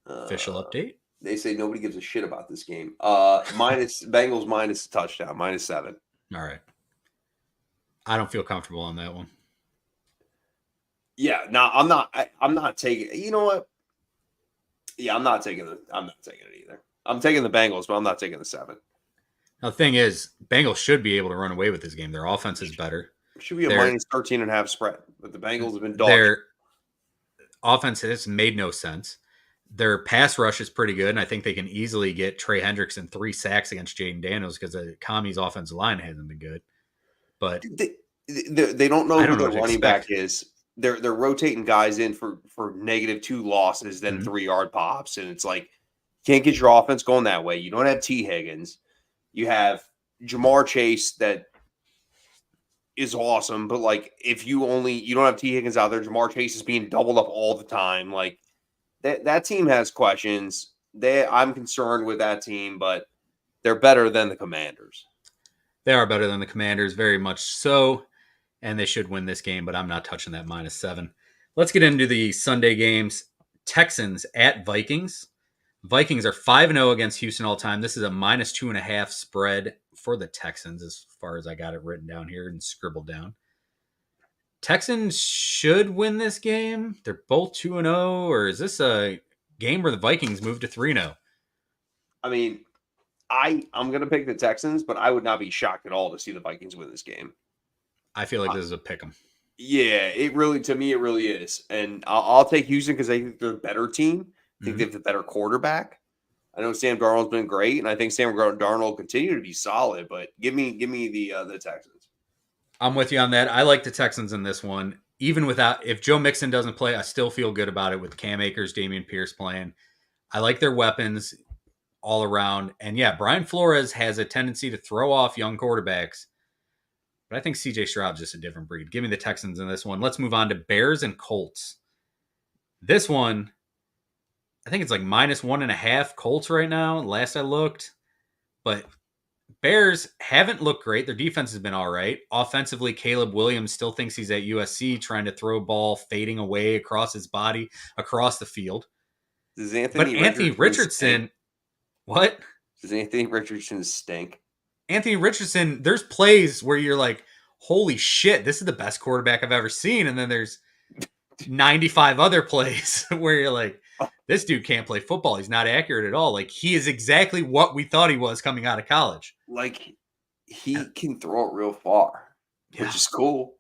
Official update. They say nobody gives a shit about this game. Bengals minus a touchdown, -7. All right. I don't feel comfortable on that one. Yeah, no, I'm not taking. You know what? Yeah, I'm not taking it either. I'm taking the Bengals, but I'm not taking the 7. Now, the thing is, Bengals should be able to run away with this game. Their offense is better. It should be a -13.5 spread, but the Bengals have been dogged. Their offense has made no sense. Their pass rush is pretty good, and I think they can easily get Trey Hendrickson 3 sacks against Jaden Daniels because the Commies' offensive line hasn't been good. But they don't know who their running back is. They're rotating guys in for -2 losses, then 3-yard pops, and it's like can't get your offense going that way. You don't have T. Higgins. You have Jamar Chase that is awesome, but like if you don't have T. Higgins out there, Jamar Chase is being doubled up all the time. Like that team has questions. I'm concerned with that team, but they're better than the Commanders. They are better than the Commanders, very much so, and they should win this game, but I'm not touching that -7. Let's get into the Sunday games. Texans at Vikings. Vikings are 5-0 against Houston all time. This is a -2.5 spread for the Texans, as far as I got it written down here and scribbled down. Texans should win this game. They're both 2-0, or is this a game where the Vikings move to 3-0? I mean, I'm going to pick the Texans, but I would not be shocked at all to see the Vikings win this game. I feel like this is a pick 'em. Yeah, to me, it really is. And I'll take Houston because I think they're a better team. I think they have the better quarterback. I know Sam Darnold's been great, and I think Sam Darnold will continue to be solid. But give me the Texans. I'm with you on that. I like the Texans in this one. Even if Joe Mixon doesn't play, I still feel good about it with Cam Akers, Dameon Pierce playing. I like their weapons all around. And yeah, Brian Flores has a tendency to throw off young quarterbacks. But I think CJ Stroud's just a different breed. Give me the Texans in this one. Let's move on to Bears and Colts. This one, I think it's like -1.5 Colts right now, last I looked. But Bears haven't looked great. Their defense has been all right. Offensively, Caleb Williams still thinks he's at USC trying to throw a ball fading away across his body, across the field. Does Anthony Richardson what? Does Anthony Richardson stink? Anthony Richardson, there's plays where you're like, holy shit, this is the best quarterback I've ever seen. And then there's 95 other plays where you're like, this dude can't play football. He's not accurate at all. Like, he is exactly what we thought he was coming out of college. Like, he can throw it real far, which is cool.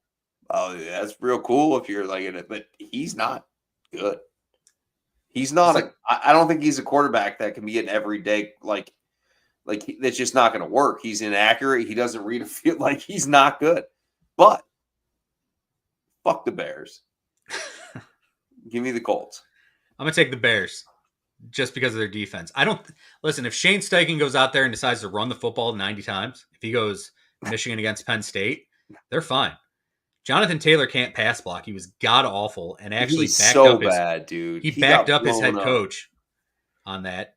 That's real cool if you're like in it, but he's not good. He's not I don't think he's a quarterback that can be an everyday, that's just not going to work. He's inaccurate. He doesn't read a field. Like, he's not good. But fuck the Bears. Give me the Colts. I'm going to take the Bears just because of their defense. Listen, if Shane Steichen goes out there and decides to run the football 90 times, if he goes Michigan against Penn State, they're fine. Jonathan Taylor can't pass block. He was god-awful and actually dude. He backed up his head coach on that.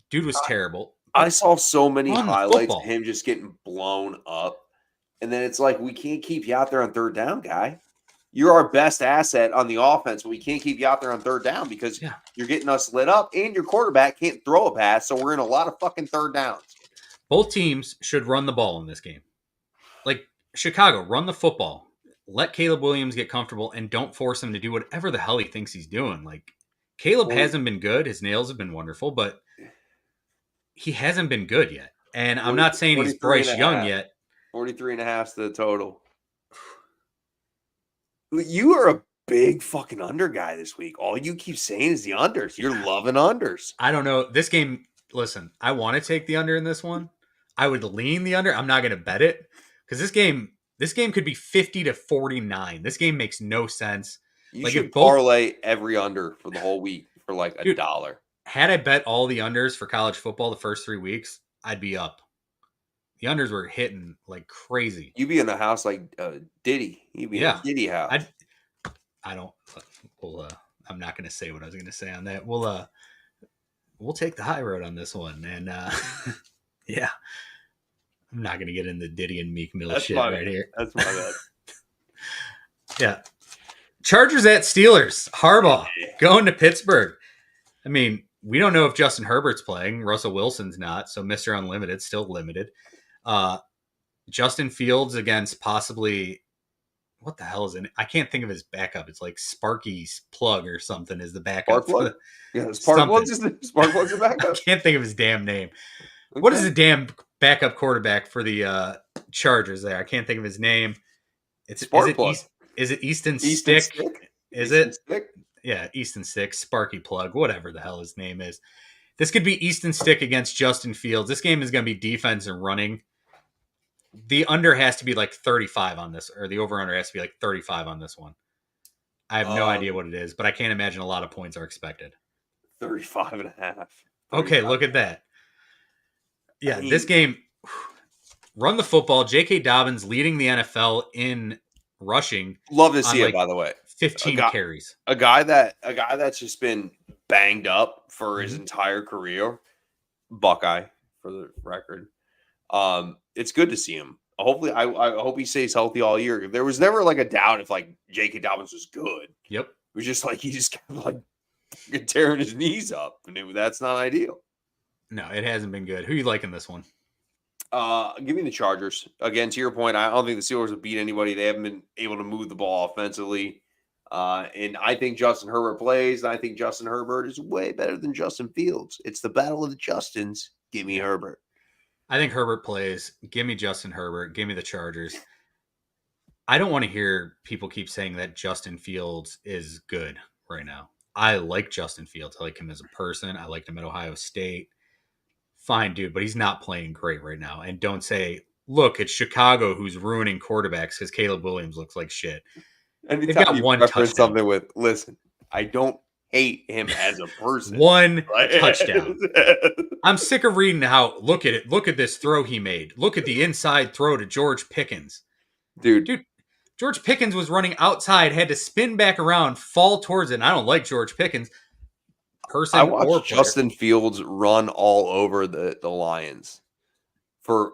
Dude was terrible. I saw so many highlights of him just getting blown up. And then it's like, we can't keep you out there on third down, guy. You're our best asset on the offense, but we can't keep you out there on third down because you're getting us lit up and your quarterback can't throw a pass, so we're in a lot of fucking third downs. Both teams should run the ball in this game. Like, Chicago, run the football. Let Caleb Williams get comfortable and don't force him to do whatever the hell he thinks he's doing. Like, Caleb hasn't been good. His nails have been wonderful, but he hasn't been good yet. And I'm not saying he's Bryce Young yet. 43.5 is the total. You are a big fucking under guy this week. All you keep saying is the unders. You're loving unders. I don't know. This game, listen, I want to take the under in this one. I would lean the under. I'm not going to bet it because this game could be 50-49. This game makes no sense. You should parlay every under for the whole week for like $1. Had I bet all the unders for college football the first 3 weeks, I'd be up. The unders were hitting like crazy. You'd be in the house like Diddy. You'd be in a Diddy house. I don't. Well, I'm not going to say what I was going to say on that. We'll take the high road on this one, and yeah, I'm not going to get into Diddy and Meek Mill shit right here. That's my bad. Yeah, Chargers at Steelers. Harbaugh going to Pittsburgh. I mean, we don't know if Justin Herbert's playing. Russell Wilson's not, so Mr. Unlimited still limited. Justin Fields against possibly. What the hell is it? I can't think of his backup. It's like Sparky's Plug or something is the backup. Sparkplug? Sparkplug's the backup. I can't think of his damn name. Okay. What is the damn backup quarterback for the Chargers there? I can't think of his name. Is it Easton Stick? Is it? Stick? Yeah, Easton Stick, Sparky Plug, whatever the hell his name is. This could be Easton Stick against Justin Fields. This game is going to be defense and running. The under has to be like 35 on this, or the over-under has to be like 35 on this one. I have no idea what it is, but I can't imagine a lot of points are expected. 35.5. Okay, look at that. Yeah, this game, run the football. J.K. Dobbins leading the NFL in rushing. Love to see it, by the way. 15 carries. A guy that's just been banged up for his entire career. Buckeye, for the record. It's good to see him. Hopefully, I hope he stays healthy all year. There was never like a doubt if like J.K. Dobbins was good. Yep. It was just like he just kept like tearing his knees up, and that's not ideal. No, it hasn't been good. Who you like in this one? Give me the Chargers. Again, to your point, I don't think the Steelers will beat anybody. They haven't been able to move the ball offensively. And I think Justin Herbert plays, and I think Justin Herbert is way better than Justin Fields. It's the battle of the Justins. Give me Herbert. I think Herbert plays. Give me Justin Herbert. Give me the Chargers. I don't want to hear people keep saying that Justin Fields is good right now. I like Justin Fields. I like him as a person. I liked him at Ohio State. Fine, dude, but he's not playing great right now. And don't say, look, it's Chicago who's ruining quarterbacks because Caleb Williams looks like shit. They've got one touchdown. Something with, listen, I don't hate him as a person. One touchdown. I'm sick of reading how, look at it. Look at this throw he made. Look at the inside throw to George Pickens. Dude, George Pickens was running outside, had to spin back around, fall towards it. And I don't like George Pickens. I watched Justin Fields run all over the Lions for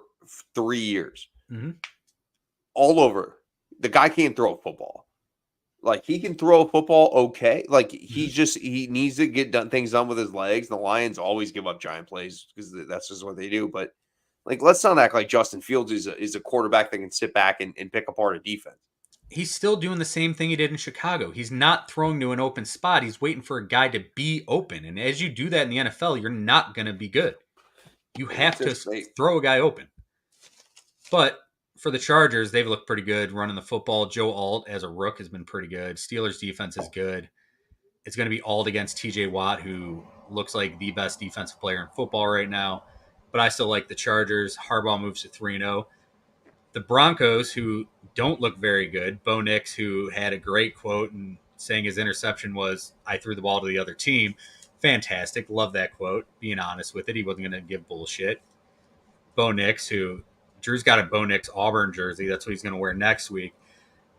3 years. Mm-hmm. All over. The guy can't throw a football. Like, he can throw a football okay. Like, he needs to get things done with his legs. The Lions always give up giant plays because that's just what they do. But, like, let's not act like Justin Fields is a quarterback that can sit back and pick apart a defense. He's still doing the same thing he did in Chicago. He's not throwing to an open spot. He's waiting for a guy to be open. And as you do that in the NFL, you're not going to be good. You have to throw a guy open. But for the Chargers, they've looked pretty good running the football. Joe Alt as a rook has been pretty good. Steelers defense is good. It's going to be Alt against TJ Watt, who looks like the best defensive player in football right now. But I still like the Chargers. Harbaugh moves to 3-0. The Broncos, who don't look very good. Bo Nix, who had a great quote and saying his interception was, I threw the ball to the other team. Fantastic. Love that quote. Being honest with it. He wasn't going to give bullshit. Bo Nix, who Drew's got a Bo Nix Auburn jersey. That's what he's going to wear next week.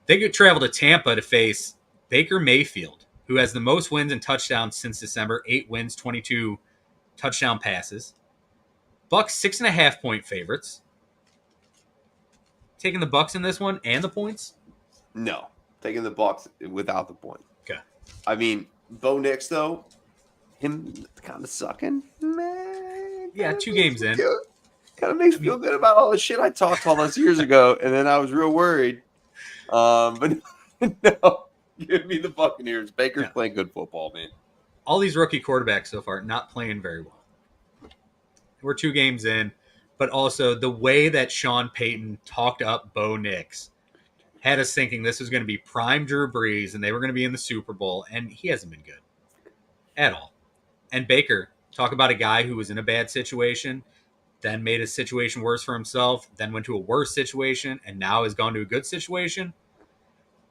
They could travel to Tampa to face Baker Mayfield, who has the most wins and touchdowns since December. 8 wins, 22 touchdown passes. Bucks 6.5-point favorites. Taking the Bucks in this one and the points? No, taking the Bucks without the point. Okay. I mean, Bo Nix though, him kind of sucking. Man, yeah, 2 games in. Kind of makes me feel good about all the shit I talked all those years ago, and then I was real worried. But no, give me the Buccaneers. Baker's playing good football, man. all these rookie quarterbacks so far not playing very well. We're 2 games in, but also the way that Sean Payton talked up Bo Nix had us thinking this was going to be prime Drew Brees and they were going to be in the Super Bowl, and he hasn't been good at all. And Baker, talk about a guy who was in a bad situation, then made a situation worse for himself, then went to a worse situation, and now has gone to a good situation.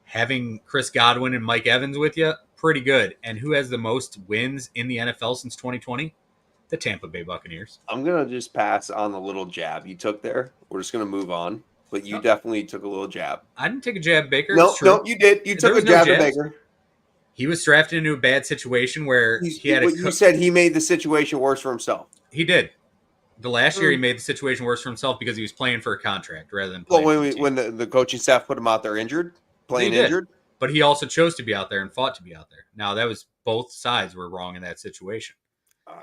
Having Chris Godwin and Mike Evans with you, pretty good. And who has the most wins in the NFL since 2020? The Tampa Bay Buccaneers. I'm going to just pass on the little jab you took there. We're just going to move on. But you definitely took a little jab. I didn't take a jab, Baker. No, you did. You took a jab at Baker. He was drafted into a bad situation where you said he made the situation worse for himself. He did. The last year he made the situation worse for himself because he was playing for a contract rather than playing when the coaching staff put him out there injured, injured. But he also chose to be out there and fought to be out there. Now, that was both sides were wrong in that situation.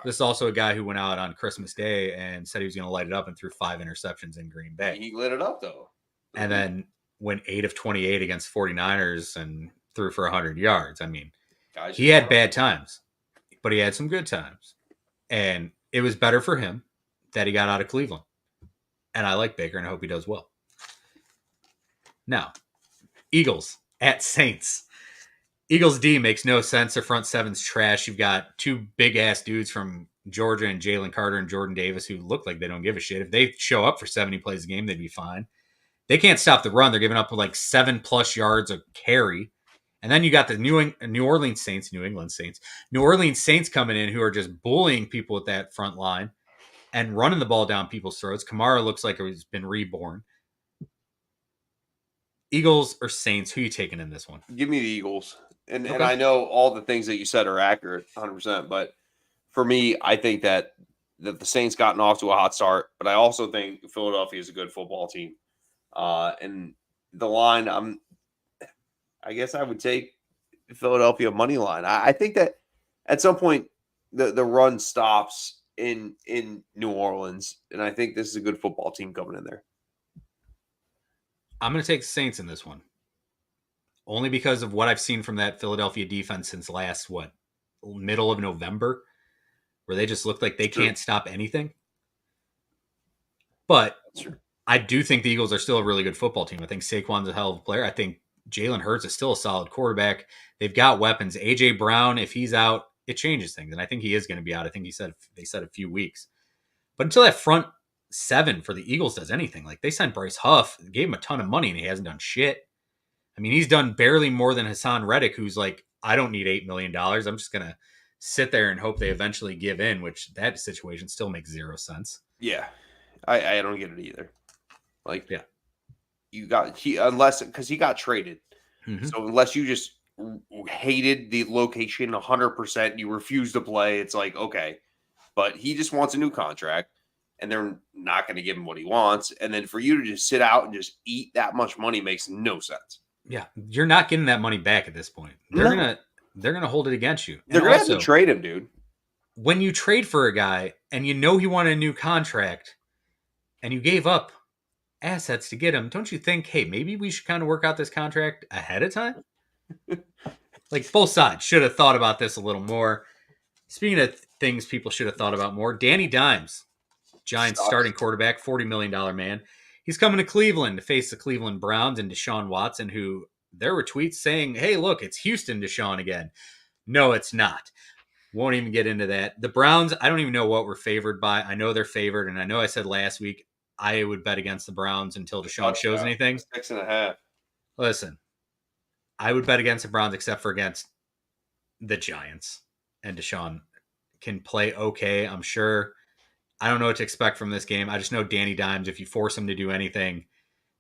This is also a guy who went out on Christmas Day and said he was going to light it up and threw 5 interceptions in Green Bay. He lit it up, though. And then went 8 of 28 against 49ers and threw for 100 yards. I mean, he had bad times, but he had some good times. And it was better for him that he got out of Cleveland. And I like Baker, and I hope he does well. Now, Eagles at Saints. Eagles D makes no sense. Their front seven's trash. You've got 2 big-ass dudes from Georgia and Jalen Carter and Jordan Davis who look like they don't give a shit. If they show up for 70 plays a game, they'd be fine. They can't stop the run. They're giving up like 7+ yards a carry. And then you got the New Orleans Saints coming in who are just bullying people with that front line and running the ball down people's throats. Kamara looks like he's been reborn. Eagles or Saints, who are you taking in this one? Give me the Eagles. And I know all the things that you said are accurate 100%, but for me, I think that the Saints gotten off to a hot start, but I also think Philadelphia is a good football team. And the line, I guess I would take Philadelphia money line. I think that at some point the run stops in New Orleans, and I think this is a good football team coming in there. I'm going to take the Saints in this one. Only because of what I've seen from that Philadelphia defense since last, middle of November, where they just look like they can't stop anything. But I do think the Eagles are still a really good football team. I think Saquon's a hell of a player. I think Jalen Hurts is still a solid quarterback. They've got weapons. A.J. Brown, if he's out, it changes things. And I think he is going to be out. I think they said a few weeks. But until that front 7 for the Eagles does anything, like they signed Bryce Huff, gave him a ton of money, and he hasn't done shit. I mean, he's done barely more than Hassan Reddick, who's like, I don't need $8 million. I'm just going to sit there and hope they eventually give in, which that situation still makes 0 sense. Yeah. I don't get it either. Like, yeah, because he got traded. Mm-hmm. So unless you just hated the location 100%, you refuse to play, it's like, okay. But he just wants a new contract, and they're not going to give him what he wants. And then for you to just sit out and just eat that much money makes no sense. Yeah, you're not getting that money back at this point. They're gonna hold it against you. They're gonna have to trade him, dude. When you trade for a guy and you know he wanted a new contract, and you gave up assets to get him, don't you think, hey, maybe we should kind of work out this contract ahead of time? Like, both sides should have thought about this a little more. Speaking of things people should have thought about more, Danny Dimes, Giants starting quarterback, $40 million man. He's coming to Cleveland to face the Cleveland Browns and Deshaun Watson, who there were tweets saying, hey, look, it's Houston Deshaun again. No, it's not. Won't even get into that. The Browns, I don't even know what we're favored by. I know they're favored, and I know I said last week I would bet against the Browns until Deshaun shows anything. 6.5. Listen, I would bet against the Browns except for against the Giants. And Deshaun can play okay, I'm sure. I don't know what to expect from this game. I just know Danny Dimes, if you force him to do anything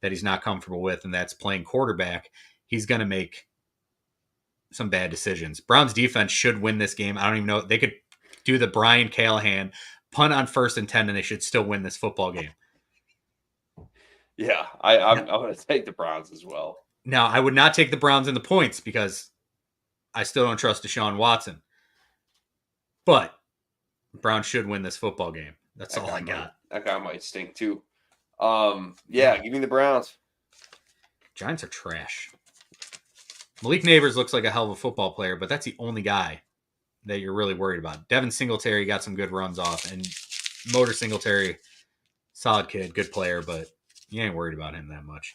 that he's not comfortable with, and that's playing quarterback, he's going to make some bad decisions. Browns defense should win this game. I don't even know. They could do the Brian Callahan punt on 1st and 10, and they should still win this football game. Yeah, I'm going to take the Browns as well. Now, I would not take the Browns in the points because I still don't trust Deshaun Watson. But Browns should win this football game. That's all I got. That guy might stink too. Yeah, give me the Browns. Giants are trash. Malik Neighbors looks like a hell of a football player, but that's the only guy that you're really worried about. Devin Singletary got some good runs off, and Motor Singletary, solid kid, good player, but you ain't worried about him that much.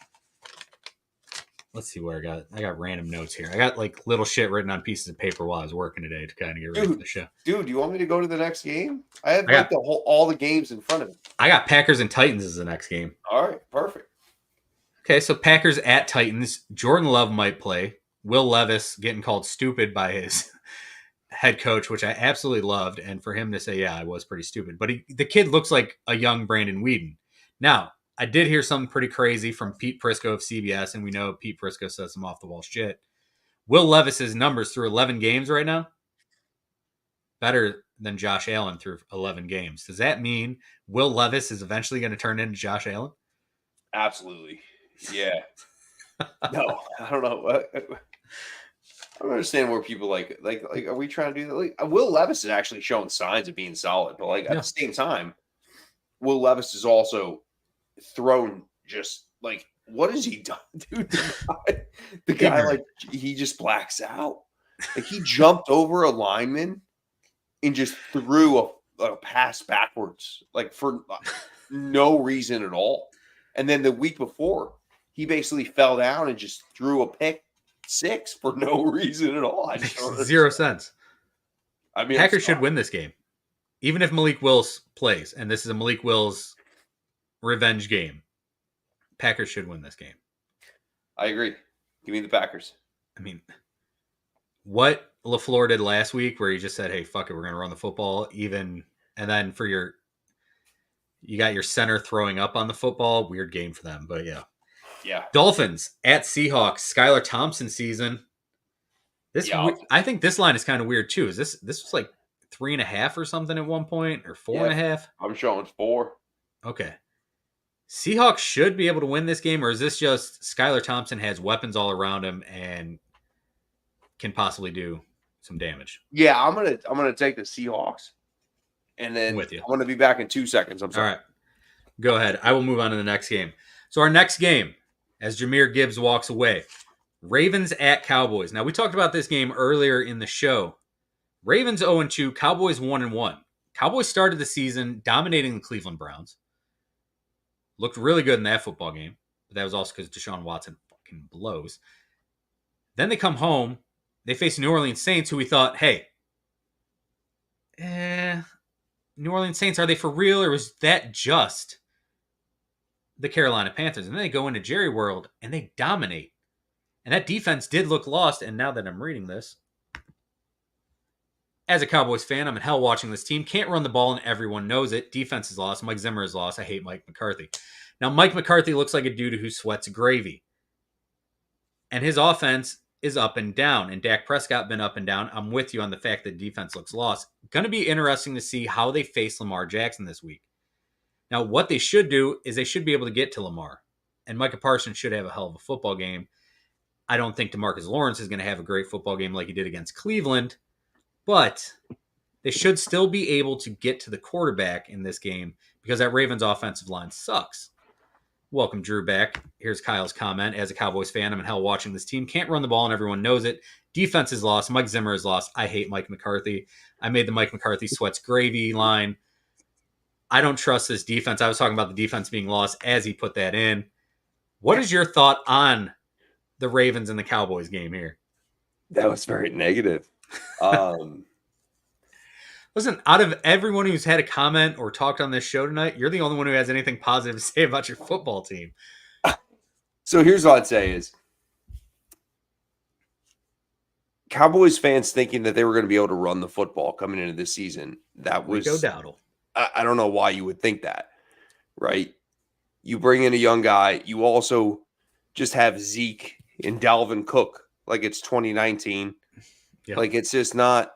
Let's see what I got. I got random notes here. I got like little shit written on pieces of paper while I was working today to kind of get ready for the show. Dude, do you want me to go to the next game? I have all the games in front of me. I got Packers and Titans as the next game. All right, perfect. Okay, so Packers at Titans. Jordan Love might play. Will Levis getting called stupid by his head coach, which I absolutely loved. And for him to say, yeah, I was pretty stupid. But the kid looks like a young Brandon Weeden. Now, I did hear something pretty crazy from Pete Prisco of CBS, and we know Pete Prisco says some off-the-wall shit. Will Levis's numbers through 11 games right now, better than Josh Allen through 11 games. Does that mean Will Levis is eventually going to turn into Josh Allen? Absolutely. Yeah. No, I don't know. I don't understand where people like, are we trying to do that? Like, Will Levis is actually showing signs of being solid, but at the same time, Will Levis is also thrown just like, what has he done, dude? The guy like, he just blacks out. Like, he jumped over a lineman and just threw a pass backwards, like for no reason at all. And then the week before, he basically fell down and just threw a pick six for no reason at all. Zero sense. I mean, Packers should win this game, even if Malik Willis plays. And this is a Malik Willis revenge game. Packers should win this game. I agree. Give me the Packers. I mean, what LaFleur did last week, where he just said, "Hey, fuck it, we're going to run the football," and then for you got your center throwing up on the football. Weird game for them, but yeah. Dolphins at Seahawks. Skylar Thompson season. I think this line is kind of weird too. Is this was like 3.5 or something at one point, or 4.5? I'm showing 4. Okay. Seahawks should be able to win this game, or is this just Skylar Thompson has weapons all around him and can possibly do some damage? Yeah, I'm gonna take the Seahawks, and then with you. I'm gonna be back in 2 seconds. I'm sorry. All right, go ahead. I will move on to the next game. So our next game, as Jahmyr Gibbs walks away, Ravens at Cowboys. Now we talked about this game earlier in the show. Ravens 0-2, Cowboys 1-1. Cowboys started the season dominating the Cleveland Browns. Looked really good in that football game, but that was also because Deshaun Watson fucking blows. Then they come home. They face New Orleans Saints, who we thought, hey, New Orleans Saints, are they for real, or was that just the Carolina Panthers? And then they go into Jerry World, and they dominate. And that defense did look lost, and now that I'm reading this, as a Cowboys fan, I'm in hell watching this team. Can't run the ball, and everyone knows it. Defense is lost. Mike Zimmer is lost. I hate Mike McCarthy. Now, Mike McCarthy looks like a dude who sweats gravy. And his offense is up and down. And Dak Prescott been up and down. I'm with you on the fact that defense looks lost. Going to be interesting to see how they face Lamar Jackson this week. Now, what they should do is they should be able to get to Lamar. And Micah Parsons should have a hell of a football game. I don't think DeMarcus Lawrence is going to have a great football game like he did against Cleveland. But they should still be able to get to the quarterback in this game because that Ravens offensive line sucks. Welcome, Drew, back. Here's Kyle's comment. As a Cowboys fan, I'm in hell watching this team. Can't run the ball, and everyone knows it. Defense is lost. Mike Zimmer is lost. I hate Mike McCarthy. I made the Mike McCarthy sweats gravy line. I don't trust this defense. I was talking about the defense being lost as he put that in. What is your thought on the Ravens and the Cowboys game here? That was very negative. Listen, out of everyone who's had a comment or talked on this show tonight, you're the only one who has anything positive to say about your football team. So here's what I'd say is Cowboys fans thinking that they were going to be able to run the football coming into this season. That was Rico Dowdle. I don't know why you would think that, right? You bring in a young guy. You also just have Zeke and Dalvin Cook like it's 2019. Yep. Like it's just not.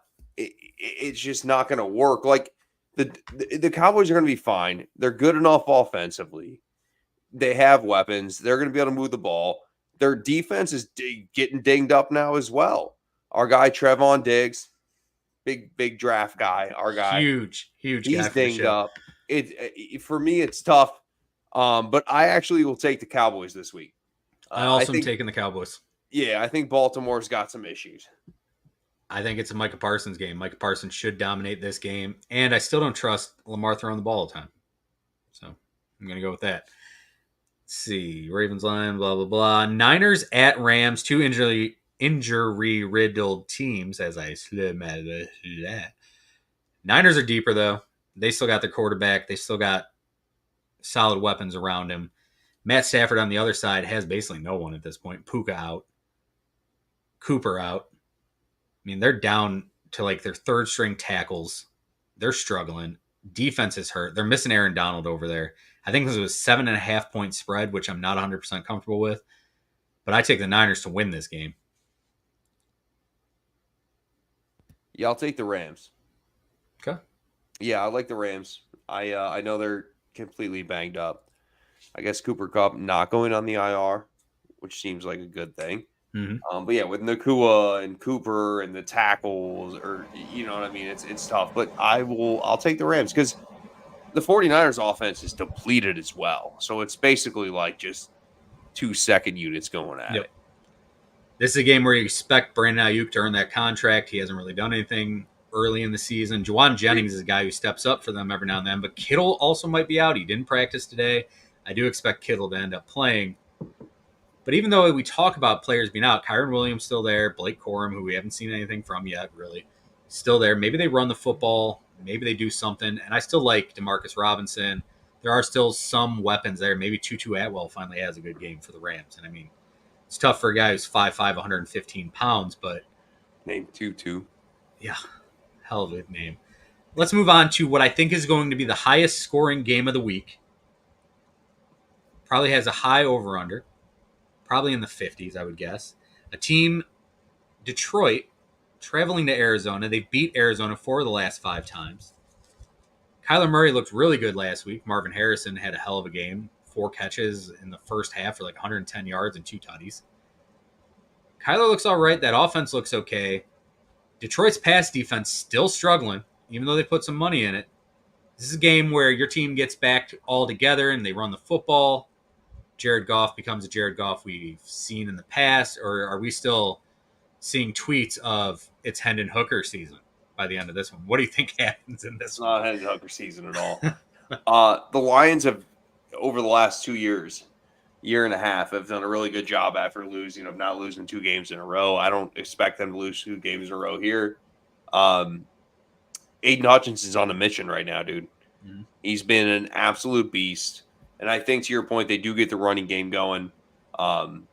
It's just not going to work. Like the Cowboys are going to be fine. They're good enough offensively. They have weapons. They're going to be able to move the ball. Their defense is getting dinged up now as well. Our guy Trevon Diggs, big draft guy. Our guy, huge. He's dinged up. For me, it's tough. But I actually will take the Cowboys this week. I also am taking the Cowboys. Yeah, I think Baltimore's got some issues. I think it's a Micah Parsons game. Micah Parsons should dominate this game, and I still don't trust Lamar throwing the ball all the time. So I'm going to go with that. Let's see. Ravens line, blah, blah, blah. Niners at Rams, two injury-riddled teams, as I said. Niners are deeper, though. They still got their quarterback. They still got solid weapons around him. Matt Stafford on the other side has basically no one at this point. Puka out. Cooper out. I mean, they're down to like their third string tackles. They're struggling. Defense is hurt. They're missing Aaron Donald over there. I think this was 7.5 point spread, which I'm not 100% comfortable with. But I take the Niners to win this game. Yeah, I'll take the Rams. Okay. Yeah, I like the Rams. I know they're completely banged up. I guess Cooper Kupp not going on the IR, which seems like a good thing. Mm-hmm. But yeah, with Nakua and Cooper and the tackles, or you know what I mean, it's tough. But I'll take the Rams because the 49ers offense is depleted as well. So it's basically like just 2 second units going at it. This is a game where you expect Brandon Ayuk to earn that contract. He hasn't really done anything early in the season. Juwan Jennings is a guy who steps up for them every now and then, but Kittle also might be out. He didn't practice today. I do expect Kittle to end up playing. But even though we talk about players being out, Kyron Williams still there, Blake Corum, who we haven't seen anything from yet, really, still there. Maybe they run the football. Maybe they do something. And I still like Demarcus Robinson. There are still some weapons there. Maybe Tutu Atwell finally has a good game for the Rams. And I mean, it's tough for a guy who's 5'5", 115 pounds, but... Name Tutu. Yeah, hell of a name. Let's move on to what I think is going to be the highest scoring game of the week. Probably has a high over-under. Probably in the 50s, I would guess. A team, Detroit, traveling to Arizona. They beat Arizona 4 of the last 5 times. Kyler Murray looked really good last week. Marvin Harrison had a hell of a game. 4 catches in the first half for like 110 yards and 2 tutties. Kyler looks all right. That offense looks okay. Detroit's pass defense still struggling, even though they put some money in it. This is a game where your team gets back all together and they run the football. Jared Goff becomes a Jared Goff we've seen in the past, or are we still seeing tweets of it's Hendon Hooker season by the end of this one? What do you think happens in this one? It's not Hendon Hooker season at all. The Lions have, over the last 2 years, year and a half, have done a really good job after losing, of not losing 2 games in a row. I don't expect them to lose 2 games in a row here. Aiden Hutchinson's on a mission right now, dude. Mm-hmm. He's been an absolute beast. And I think, to your point, they do get the running game going. And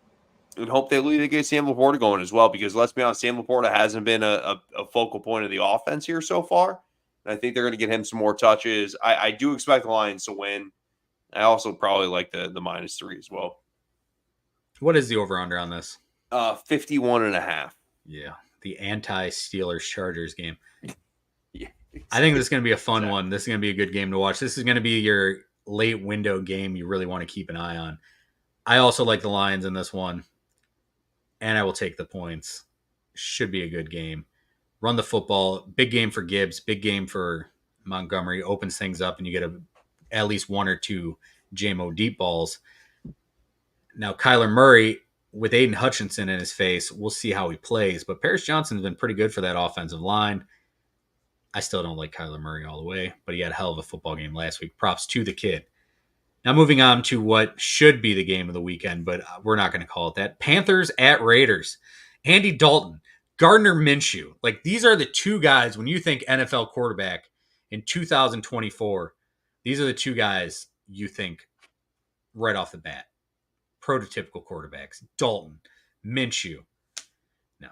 hope they get Sam Laporta going as well, because let's be honest, Sam Laporta hasn't been a focal point of the offense here so far. And I think they're going to get him some more touches. I do expect the Lions to win. I also probably like the -3 as well. What is the over-under on this? 51.5. Yeah, the anti-Steelers Chargers game. Yeah, I think this is going to be a fun one. This is going to be a good game to watch. This is going to be your late window game you really want to keep an eye on. I also like the Lions in this one, and I will take the points. Should be a good game. Run the football. Big game for Gibbs. Big game for Montgomery. Opens things up, and you get at least 1 or 2 JMO deep balls. Now, Kyler Murray, with Aiden Hutchinson in his face, we'll see how he plays. But Paris Johnson's been pretty good for that offensive line. I still don't like Kyler Murray all the way, but he had a hell of a football game last week. Props to the kid. Now moving on to what should be the game of the weekend, but we're not going to call it that. Panthers at Raiders. Andy Dalton, Gardner Minshew. Like, these are the 2 guys, when you think NFL quarterback in 2024, these are the 2 guys you think right off the bat. Prototypical quarterbacks. Dalton, Minshew. No.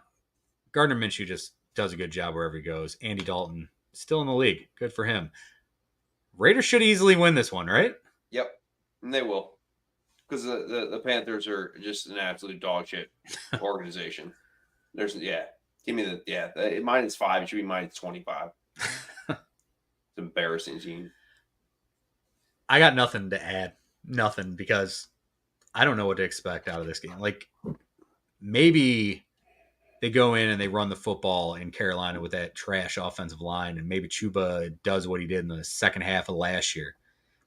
Gardner Minshew just does a good job wherever he goes. Andy Dalton, still in the league. Good for him. Raiders should easily win this one, right? Yep. And they will. Because the Panthers are just an absolute dog shit organization. Give me the -5. It should be -25. It's embarrassing, Gene. I got nothing to add. Nothing, because I don't know what to expect out of this game. Like, maybe they go in and they run the football in Carolina with that trash offensive line, and maybe Chuba does what he did in the second half of last year.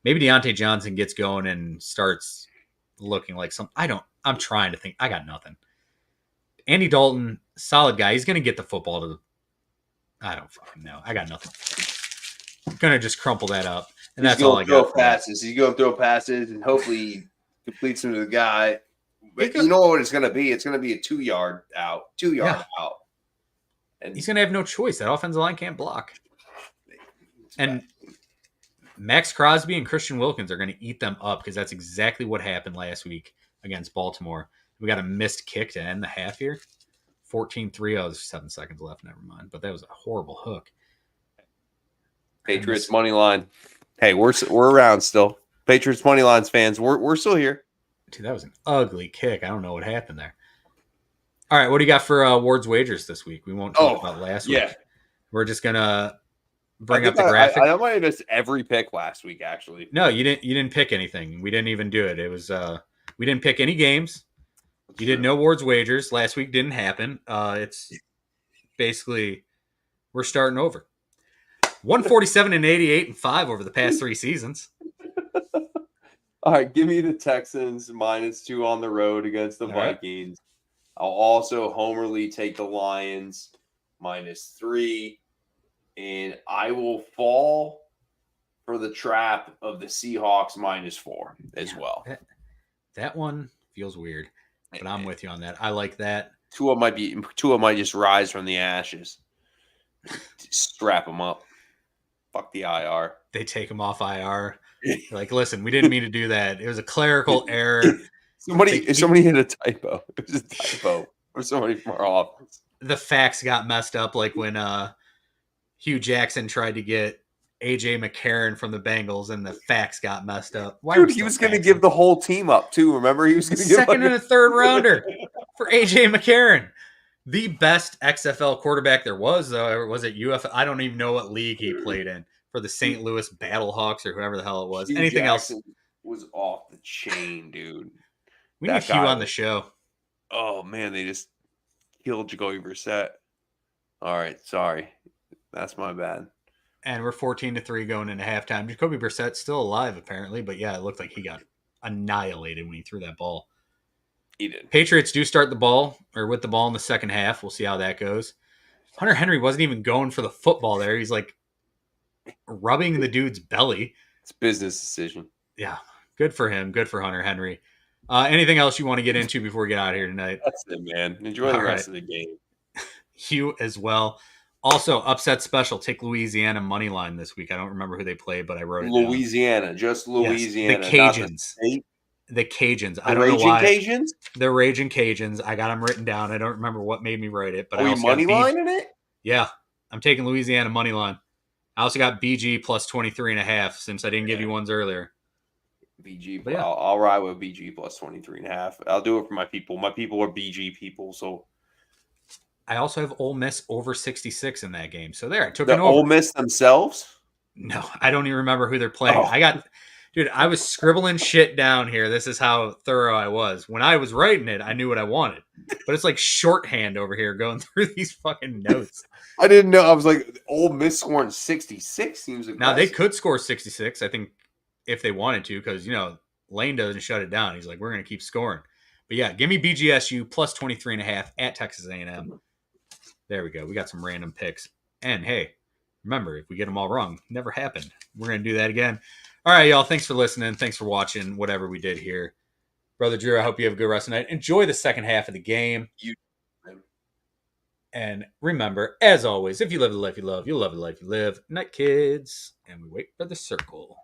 Maybe Deontay Johnson gets going and starts looking like something. I'm trying to think. I got nothing. Andy Dalton, solid guy. He's going to get the football to I don't fucking know. I got nothing. I'm going to just crumple that up. And He's that's all I got. Passes. He's going to throw passes, and hopefully he completes them to the guy. But you know what it's going to be? It's going to be a 2-yard out. 2-yard out. And he's going to have no choice. That offensive line can't block. And Max Crosby and Christian Wilkins are going to eat them up because that's exactly what happened last week against Baltimore. We got a missed kick to end the half here. 14-3. Oh, there's 7 seconds left. Never mind. But that was a horrible hook. Patriots money line. Hey, we're around still. Patriots money lines fans. We're still here. Dude, that was an ugly kick. I don't know what happened there. All right, what do you got for Ward's wagers this week? We won't talk about last week. We're just gonna bring up the graphic. I might have missed every pick last week, actually. No, you didn't. You didn't pick anything. We didn't even do it. It was we didn't pick any games. You did no Ward's wagers. Last week didn't happen. It's basically we're starting over. 147 and 88 and 5 over the past 3 seasons. All right, give me the Texans -2 on the road against the Vikings. I'll also homerly take the Lions -3, and I will fall for the trap of the Seahawks -4 as well. That one feels weird, but I'm with you on that. I like that. Tua might just rise from the ashes. Strap them up. Fuck the IR. They take him off IR. Like, listen, we didn't mean to do that. It was a clerical error. Somebody hit a typo. It was a typo for somebody from our office. The facts got messed up, like when Hugh Jackson tried to get AJ McCarron from the Bengals, and the facts got messed up. Dude, he was going to give the whole team up too. Remember, he was going to give second and a third rounder for AJ McCarron. The best XFL quarterback there was, though, or was it UFL? I don't even know what league he played in for the St. Louis Battlehawks or whoever the hell it was. Hugh Anything Jackson else? Was off the chain, dude. We need Hugh on the show. Oh, man, they just killed Jacoby Brissett. All right, sorry. That's my bad. And we're 14-3 going into halftime. Jacoby Brissett's still alive, apparently, but yeah, it looked like he got annihilated when he threw that ball. He did. Patriots do start the ball, or with the ball in the second half. We'll see how that goes. Hunter Henry wasn't even going for the football there. He's like rubbing the dude's belly. It's a business decision. Yeah, good for him. Good for Hunter Henry. Anything else you want to get into before we get out of here tonight? That's it, man. Enjoy the rest of the game. Hugh as well. Also, upset special. Take Louisiana money line this week. I don't remember who they played, but I wrote it down. Just Louisiana. Yes, the Cajuns. The Cajuns. I don't know why. Cajuns? The Raging Cajuns. I got them written down. I don't remember what made me write it. But Are you money lining it? Yeah. I'm taking Louisiana money line. I also got BG plus 23.5 since I didn't give you ones earlier. BG. Yeah. I'll ride with BG plus 23.5. I'll do it for my people. My people are BG people, so. I also have Ole Miss over 66 in that game. So there, I took an over. Ole Miss themselves? No, I don't even remember who they're playing. I was scribbling shit down here. This is how thorough I was. When I was writing it, I knew what I wanted. But it's like shorthand over here going through these fucking notes. I didn't know. I was like, Ole Miss scoring 66 seems aggressive. Now, they could score 66, I think, if they wanted to, because, Lane doesn't shut it down. He's like, we're going to keep scoring. But yeah, give me BGSU plus 23.5 at Texas A&M. There we go. We got some random picks. And hey, remember, if we get them all wrong, never happened. We're going to do that again. All right, y'all. Thanks for listening. Thanks for watching whatever we did here. Brother Drew, I hope you have a good rest of the night. Enjoy the second half of the game. And remember, as always, if you live the life you love, you'll love the life you live. Night, kids. And we wait for the circle.